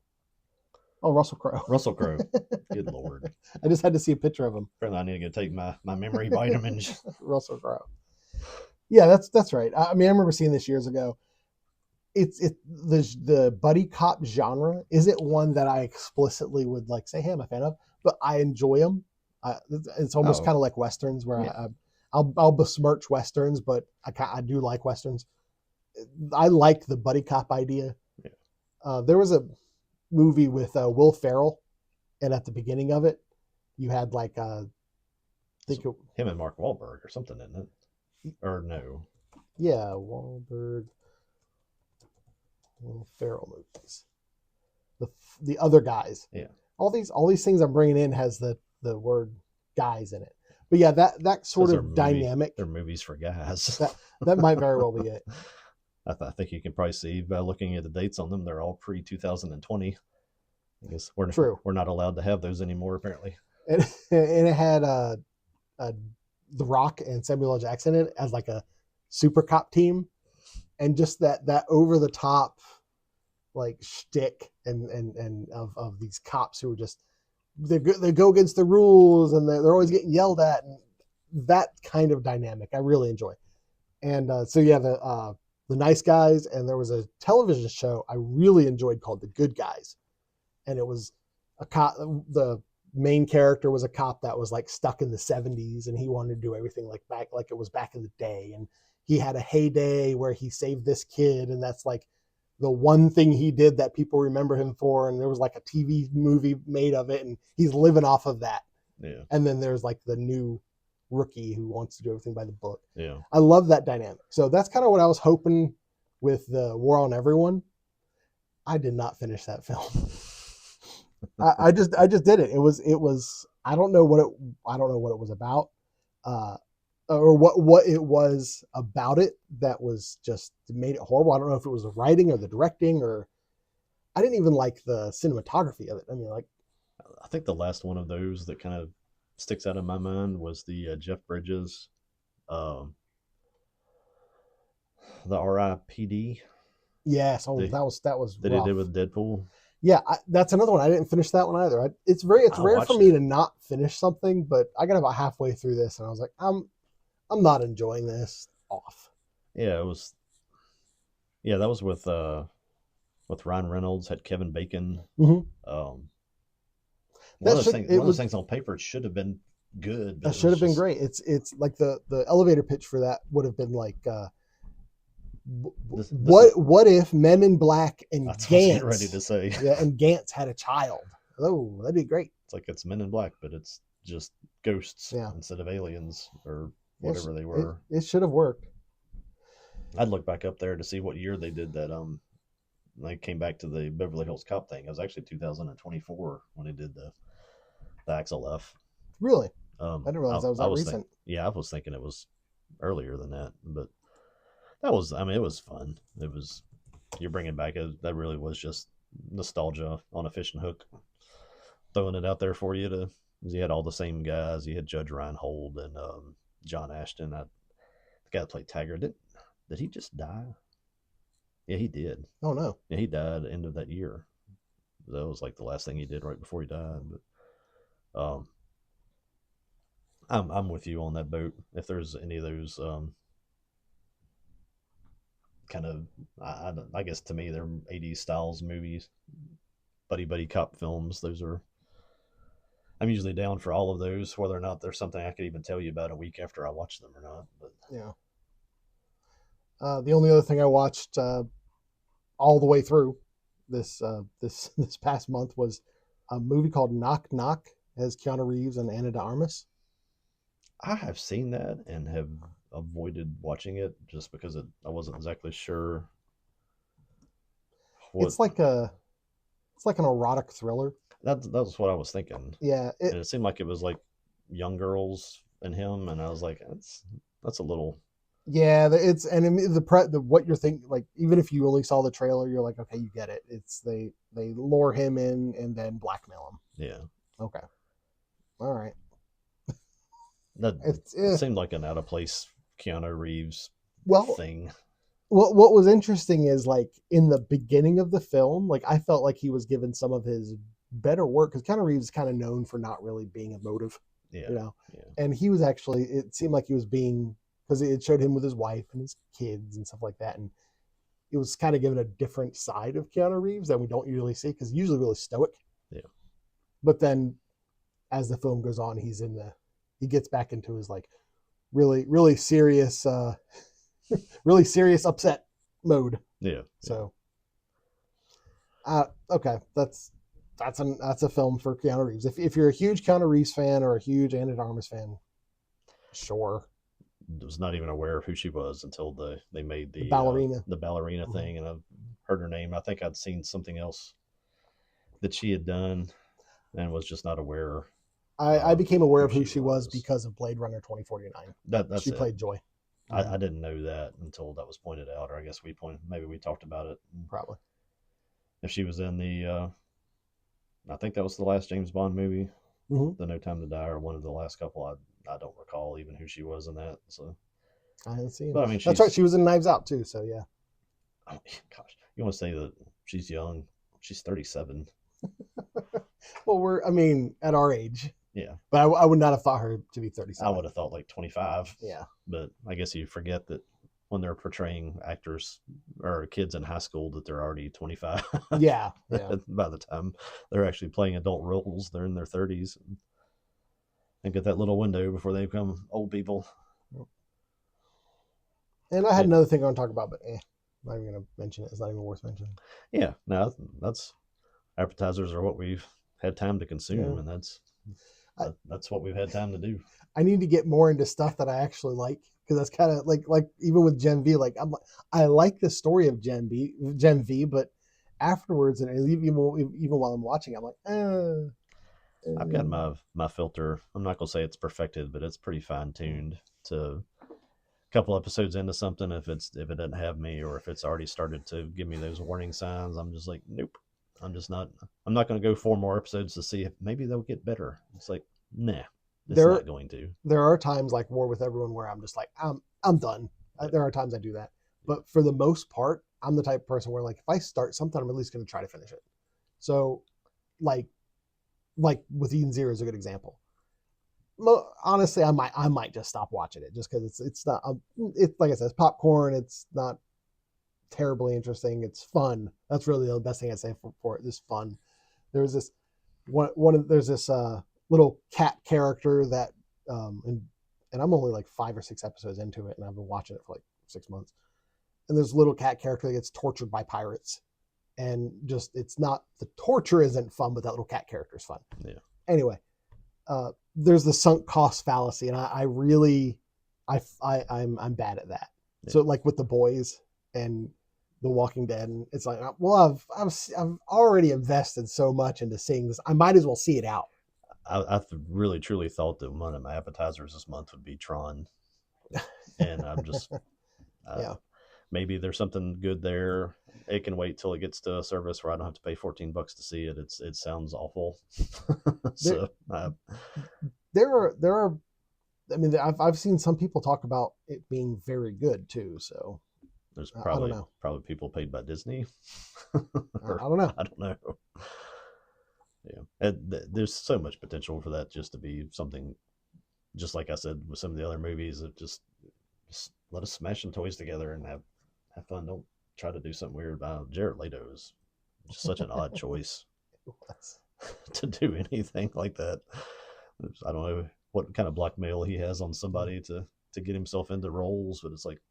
S1: Oh, Russell Crowe.
S2: Russell Crowe. Good lord.
S1: I just had to see a picture of him.
S2: Apparently, I need to go take my memory vitamins.
S1: Russell Crowe. Yeah, that's right. I mean, I remember seeing this years ago. The buddy cop genre isn't one that I explicitly would like say, hey, I'm a fan of, but I enjoy them. It's almost
S2: Oh,
S1: kind of like westerns where
S2: yeah.
S1: I'll besmirch westerns, but I do like westerns. I like the buddy cop idea.
S2: Yeah.
S1: There was a movie with Will Ferrell, and at the beginning of it, you had like think
S2: So him and Mark Wahlberg or something, isn't it? Or no?
S1: yeah, Wahlberg, Will Ferrell movies. The the other guys.
S2: Yeah.
S1: All these things I'm bringing in has the word guys in it. But yeah, that sort of dynamic.
S2: They're movies for guys.
S1: That might very well be it.
S2: I think you can probably see by looking at the dates on them, they're all pre 2020. I guess
S1: True.
S2: we're not allowed to have those anymore, apparently.
S1: And it had The Rock and Samuel L. Jackson in it as like a super cop team, and just that over the top like shtick and of these cops who are just they go against the rules and they're always getting yelled at, and that kind of dynamic I really enjoy. And so yeah, the nice guys, and there was a television show I really enjoyed called The Good Guys, and it was a cop. The main character was a cop that was like stuck in the 70s, and he wanted to do everything like it was back in the day, and he had a heyday where he saved this kid, and that's like the one thing he did that people remember him for, and there was like a TV movie made of it, and he's living off of that.
S2: Yeah.
S1: And then there's like the new rookie who wants to do everything by the book.
S2: Yeah.
S1: I love that dynamic. So that's kind of what I was hoping with the War on Everyone. I did not finish that film. I just did it. It was I don't know what it was about, or what it was about it that was just made it horrible. I don't know if it was the writing or the directing, or I didn't even like the cinematography of it. I mean, like,
S2: I think the last one of those that kind of sticks out in my mind was the Jeff Bridges, um, the R.I.P.D.
S1: yes, oh,
S2: that,
S1: that was
S2: that he
S1: rough.
S2: did with Deadpool.
S1: Yeah, that's another one. I didn't finish that one either. It's rare for me to not finish something, but I got about halfway through this, and I was like, I'm not enjoying this. Off.
S2: Yeah, it was. Yeah, that was with Ryan Reynolds, had Kevin Bacon.
S1: Mm-hmm.
S2: One of those things on paper should have been good.
S1: That should have been great. It's like the elevator pitch for that would have been like, what if Men in Black and Gantz
S2: ready to say
S1: and Gantz had a child? Oh, that'd be great.
S2: It's like it's Men in Black, but it's just ghosts instead of aliens or whatever they were.
S1: It should have worked.
S2: I'd look back up there to see what year they did that. They came back to the Beverly Hills Cop thing. It was actually 2024 when they did the Axel F.
S1: Really? I didn't realize that was that recent.
S2: I was thinking it was earlier than that, but that was. I mean, it was fun. It was. You're bringing back that really was just nostalgia on a fishing hook, throwing it out there for you to. You had all the same guys. You had Judge Reinhold and John Ashton. The guy that played Taggart. Did he just die? Yeah, he did.
S1: Oh no.
S2: Yeah, he died at the end of that year. That was like the last thing he did right before he died. But I'm with you on that boat. If there's any of those kind of, I guess to me they're 80s styles movies, buddy cop films. Those are. I'm usually down for all of those, whether or not there's something I could even tell you about a week after I watch them or not. But
S1: yeah. The only other thing I watched all the way through this past month was a movie called Knock Knock. It has Keanu Reeves and Ana de Armas.
S2: I have seen that and have avoided watching it just because I wasn't exactly sure.
S1: It's like an erotic thriller.
S2: That's what I was thinking.
S1: Yeah,
S2: and it seemed like it was like young girls and him, and I was like, that's a little.
S1: Yeah, it's and the what you're thinking, like even if you only saw the trailer, you're like, okay, you get it. It's they lure him in and then blackmail him.
S2: Yeah,
S1: Okay, all right.
S2: that
S1: It's
S2: seemed like an out of place Keanu Reeves
S1: well,
S2: thing.
S1: what was interesting is like in the beginning of the film, like I felt like he was given some of his better work because Keanu Reeves is kind of known for not really being emotive,
S2: Yeah,
S1: you know,
S2: yeah,
S1: and he was actually it seemed like he was being because it showed him with his wife and his kids and stuff like that, and it was kind of given a different side of Keanu Reeves that we don't usually see because he's usually really stoic.
S2: yeah.
S1: But then as the film goes on, he gets back into his like really serious really serious upset mode.
S2: Yeah, yeah.
S1: So okay, that's a film for Keanu Reeves. If you're a huge Keanu Reeves fan or a huge Anna de Armas fan, sure.
S2: Was not even aware of who she was until they made
S1: The ballerina.
S2: the ballerina
S1: Mhm.
S2: thing, and I've heard her name. I think I'd seen something else that she had done, and was just not aware
S1: I
S2: of
S1: became aware
S2: who
S1: of who
S2: she
S1: she was
S2: was.
S1: because of Blade Runner 2049.
S2: That's
S1: She
S2: it.
S1: played Joy.
S2: I didn't know that until that was pointed out, or I guess maybe we talked about it.
S1: Probably.
S2: If she was in I think that was the last James Bond movie,
S1: Mm-hmm.
S2: the No Time to Die, or one of the last couple. I don't recall even who she was in that. So,
S1: I didn't see him.
S2: but I mean,
S1: That's right.
S2: she's
S1: She was in Knives Out too. So yeah.
S2: oh, gosh, you want to say that she's young? She's 37.
S1: Well, I mean, at our age,
S2: Yeah,
S1: but I would not have thought her to be
S2: I
S1: 37.
S2: would have thought like 25,
S1: Yeah.
S2: but I guess you forget that when they're portraying actors or kids in high school that they're already 25
S1: Yeah. Yeah.
S2: by the time they're actually playing adult roles. They're in their 30s and get that little window before they become old people.
S1: And I had
S2: It,
S1: another thing I want to talk about, but I'm not even going to mention it. It's not even worth mentioning.
S2: yeah, no, that's appetizers are what we've had time to
S1: Yeah.
S2: consume, and
S1: I,
S2: that's what we've had time to do.
S1: I need to get more into stuff that I actually like because that's kind of like even with Gen V, like I like the story of Gen V, but afterwards and even while I'm watching, I'm like,
S2: I've got
S1: uh,
S2: my filter. I'm not gonna say it's perfected, but it's pretty fine tuned to a couple episodes into something. If it doesn't have me, or if it's already started to give me those warning signs, I'm just like, nope. I'm just not. I'm not going to go 4 more episodes to see if maybe they'll get better. It's like, nah, it's
S1: there
S2: not going to.
S1: there are times like War with Everyone where I'm just like I'm done.
S2: Yeah,
S1: There are times I do that,
S2: yeah.
S1: but for the most part, I'm the type of person where like if I start something, I'm at least going to try to finish it. So, like with Eden Zero is a good example. Honestly, I might just stop watching it just because it's not it's like I said, it's popcorn. It's not terribly interesting. It's fun. That's really the best thing I say for it. This fun. There's this there's this little cat character that and I'm only like 5 or 6 episodes into it, and I've been watching it for like 6 months. And there's a little cat character that gets tortured by pirates, and just it's not the torture isn't fun, but that little cat character is fun.
S2: Yeah.
S1: Anyway, there's the sunk cost fallacy, and I really I'm bad at that.
S2: Yeah.
S1: So like with the boys and the Walking Dead, and it's like, well, I've already invested so much into seeing this, I might as well see it out.
S2: I really truly thought that one of my appetizers this month would be Tron, and I'm just
S1: Yeah,
S2: maybe there's something good there. It can wait till it gets to a service where I don't have to pay $14 to see it. It sounds awful.
S1: there
S2: So
S1: there are. I mean, I've seen some people talk about it being very good too. So
S2: there's
S1: I don't know.
S2: probably people paid by Disney.
S1: I
S2: Or
S1: don't know.
S2: I don't know. Yeah, and there's so much potential for that just to be something. Just like I said with some of the other movies, of just let us smash some toys together and have fun. Don't try to do something weird. Jared Leto is just such an odd choice to do anything like that. I don't know what kind of blackmail he has on somebody to get himself into roles, but it's like,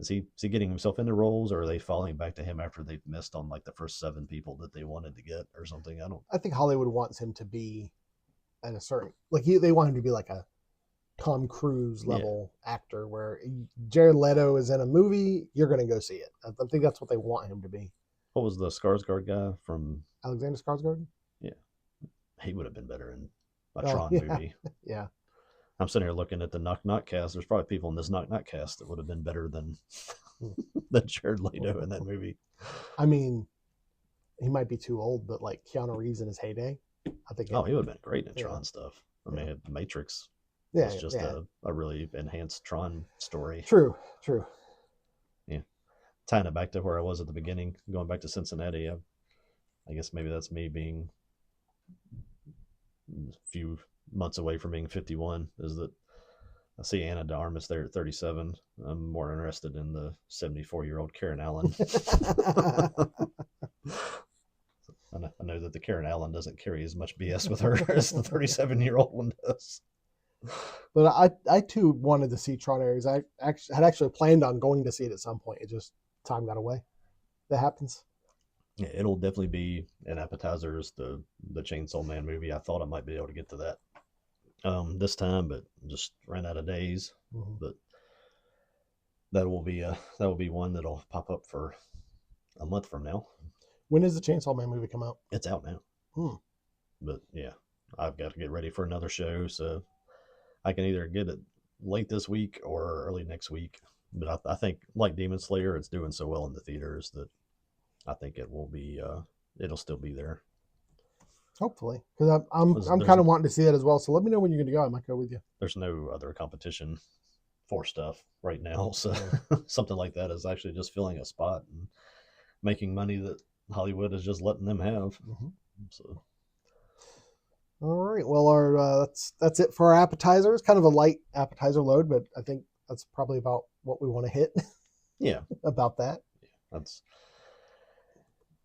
S2: is he getting himself into roles, or are they falling back to him after they've missed on like the first 7 people that they wanted to get or something? I don't.
S1: I think Hollywood wants him to be at a certain they want him to be like a Tom Cruise
S2: Yeah.
S1: level actor where Jared Leto is in a movie, you're going to go see it. I think that's what they want him to be.
S2: What was the Skarsgård guy from?
S1: Alexander Skarsgård?
S2: Yeah, he would have been better in a
S1: Oh,
S2: Tron
S1: yeah.
S2: movie.
S1: Yeah.
S2: I'm sitting here looking at the Knock Knock cast. There's probably people in this Knock Knock cast that would have been better than than Jared Leto in that movie.
S1: I mean, he might be too old, but like Keanu Reeves in his heyday, I think.
S2: Oh, he would have been great in
S1: Yeah.
S2: Tron stuff. I mean, Matrix
S1: Yeah,
S2: was just a really enhanced Tron story.
S1: True.
S2: Yeah. Tying it back to where I was at the beginning, going back to Cincinnati, I guess maybe that's me being a few months away from being 51, is that I see Anna de Armas there at 37. I'm more interested in the 74-year-old Karen Allen. I know that the Karen Allen doesn't carry as much BS with her as the 37-year-old one does.
S1: But I too wanted to see Tron Ares. I had actually planned on going to see it at some point. It just time got away. That happens.
S2: Yeah, it'll definitely be an appetizers, the Chainsaw Man movie. I thought I might be able to get to that this time, but just ran out of days.
S1: Mm-hmm.
S2: But that will be one that'll pop up for a month from now.
S1: When does the Chainsaw Man movie come out?
S2: It's out now. But yeah, I've got to get ready for another show, so I can either get it late this week or early next week. But I think, like Demon Slayer, it's doing so well in the theaters that I think it will be. It'll still be there.
S1: Hopefully, because I'm kind of wanting to see that as well. So let me know when you're going to go. I might go with you.
S2: There's no other competition for stuff right now, so something like that is actually just filling a spot and making money that Hollywood is just letting them have.
S1: Mm-hmm.
S2: So,
S1: all right. Well, that's it for our appetizer. It's kind of a light appetizer load, but I think that's probably about what we want to hit.
S2: Yeah,
S1: about that.
S2: That's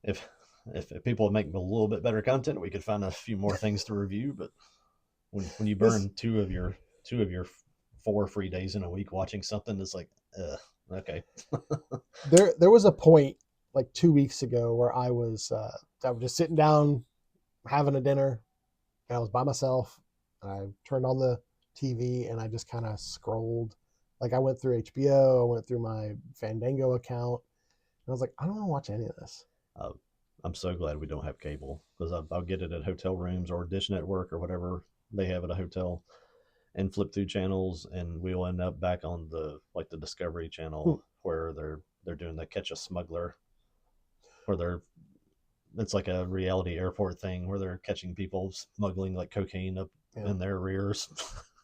S2: if people would make a little bit better content, we could find a few more things to review. But when you burn two of your 4 free days in a week watching something, it's like, okay.
S1: There was a point like 2 weeks ago where I was just sitting down having a dinner, and I was by myself. I turned on the TV and I just kind of scrolled. Like I went through HBO, I went through my Fandango account, and I was like, I don't want to watch any of this.
S2: I'm so glad we don't have cable, because I'll get it at hotel rooms or Dish Network or whatever they have at a hotel, and flip through channels, and we'll end up back on the Discovery Channel where they're doing the Catch a Smuggler, where it's like a reality airport thing where they're catching people smuggling like cocaine up in their rears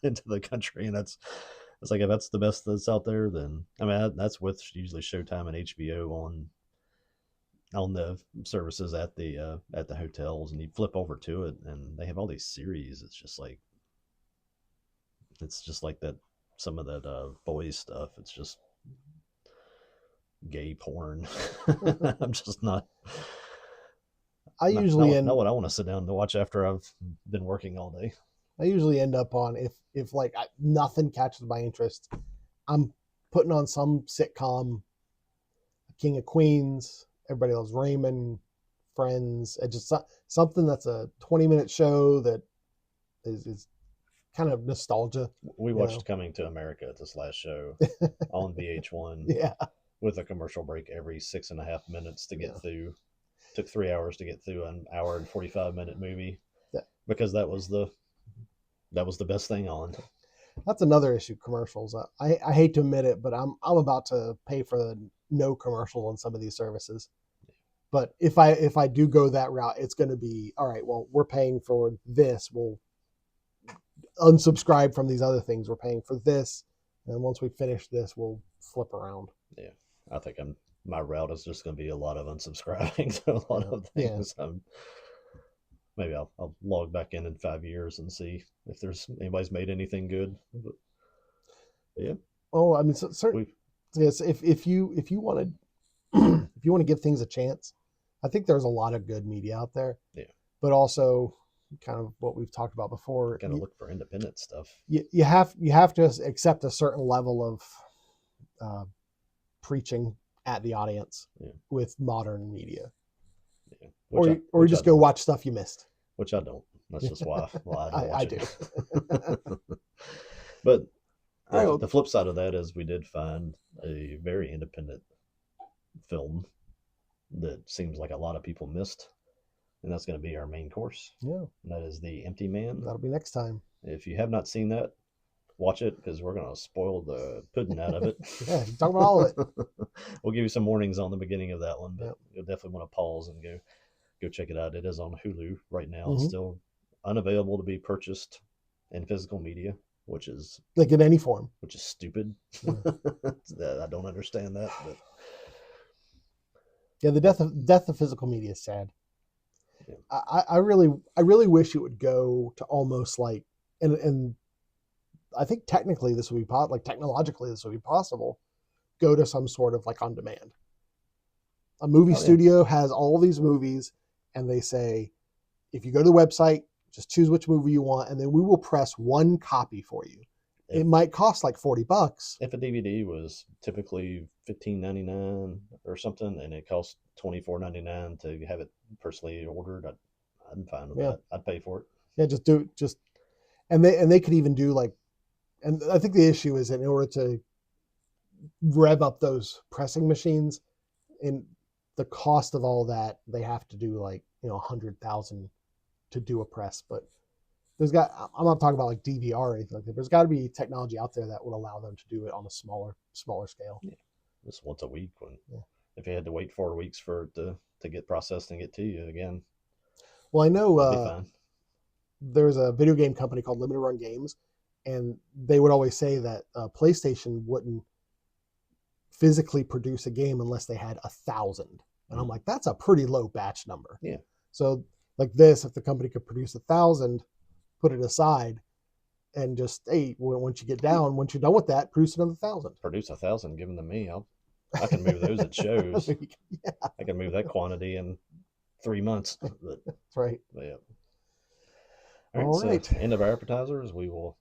S2: into the country, and it's like, if that's the best that's out there, then I mean that's with usually Showtime and HBO on the services at the hotels, and you flip over to it and they have all these series. It's just like that, some of that boys stuff. It's just gay porn. I'm just not. Not what I want to sit down to watch after I've been working all day.
S1: I usually end up on, if like nothing catches my interest, I'm putting on some sitcom, King of Queens, Everybody Loves Raymond, Friends. It's just something that's a 20-minute show that is kind of nostalgia.
S2: We watched Coming to America, this last show, on VH1.
S1: Yeah.
S2: With a commercial break every 6.5 minutes to get through. Took 3 hours to get through an hour and 45-minute movie. Yeah. Because that was the best thing on.
S1: That's another issue, commercials. I hate to admit it, but I'm about to pay for no commercial on some of these services. But if I do go that route, it's going to be, all right, well, we're paying for this. We'll unsubscribe from these other things. We're paying for this. And once we finish this, we'll flip around.
S2: Yeah. I think my route is just going to be a lot of unsubscribing to a lot of things. Yeah. Maybe I'll log back in 5 years and see if anybody's made anything good. But yeah.
S1: Oh, I mean, certainly. Yes, if you want to if you want to give things a chance, I think there's a lot of good media out there.
S2: Yeah.
S1: But also, kind of what we've talked about before.
S2: Got to look for independent stuff.
S1: You have to accept a certain level of preaching at the audience with modern media. Yeah. Or you just go watch stuff you missed.
S2: Which I don't. That's just why I don't watch it.
S1: I do.
S2: But the flip side of that is we did find a very independent film that seems like a lot of people missed. And that's going to be our main course.
S1: Yeah.
S2: And that is The Empty Man.
S1: That'll be next time.
S2: If you have not seen that, watch it because we're gonna spoil the pudding out of it.
S1: Yeah, talk about all of it.
S2: We'll give you some warnings on the beginning of that one, but
S1: Yep.
S2: you'll definitely want to pause and go check it out. It is on Hulu right now. It's
S1: Hmm.
S2: still unavailable to be purchased in physical media, which is
S1: Like in any form.
S2: stupid.
S1: Yeah.
S2: I don't understand that, but
S1: Yeah, the death of physical media is sad.
S2: yeah.
S1: I really wish it would go to almost like, and I think technically this would be like technologically this would be possible. Go to some sort of like on demand. A movie
S2: Oh, yeah.
S1: studio has all these movies, and they say, if you go to the website, just choose which movie you want, and then we will press one copy for you.
S2: If,
S1: It might cost like $40.
S2: if a DVD was typically $15.99 or something, and it costs $24.99 to have it personally ordered, I'm fine with
S1: Yeah,
S2: that. I'd pay for it.
S1: yeah, just do just, and they could even do like, and I think the issue is that in order to rev up those pressing machines, and the cost of all that, they have to do like 100,000 to do a press. But I'm not talking about like DVR or anything like that. There's got to be technology out there that would allow them to do it on a smaller scale.
S2: Yeah. Just once a week.
S1: Yeah.
S2: If you had to wait 4 weeks for it to get processed and get to you again,
S1: Well, I know
S2: that'd be fine.
S1: there's a video game company called Limited Run Games, and they would always say that PlayStation wouldn't physically produce a game unless they had 1,000. And I'm like, that's a pretty low batch number.
S2: Yeah.
S1: So like this, if the company could produce 1,000, put it aside, and just, hey, once you're done with that, produce another 1,000.
S2: Produce 1,000, give them to me. I can move those at shows.
S1: Yeah.
S2: I can move that quantity in 3 months. But,
S1: That's right.
S2: but yeah.
S1: All right.
S2: So end of our appetizers. We'll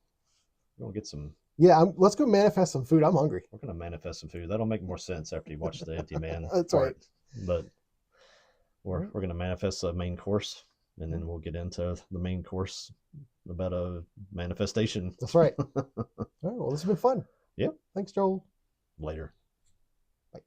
S2: get some.
S1: Yeah, let's go manifest some food. I'm hungry.
S2: We're gonna manifest some food. That'll make more sense after you watch the Empty Man.
S1: That's
S2: part.
S1: right.
S2: But we're gonna manifest a main course, and then we'll get into the main course about a manifestation.
S1: That's right. All right. Well, this has been fun.
S2: Yeah.
S1: Thanks, Joel.
S2: Later.
S1: Bye.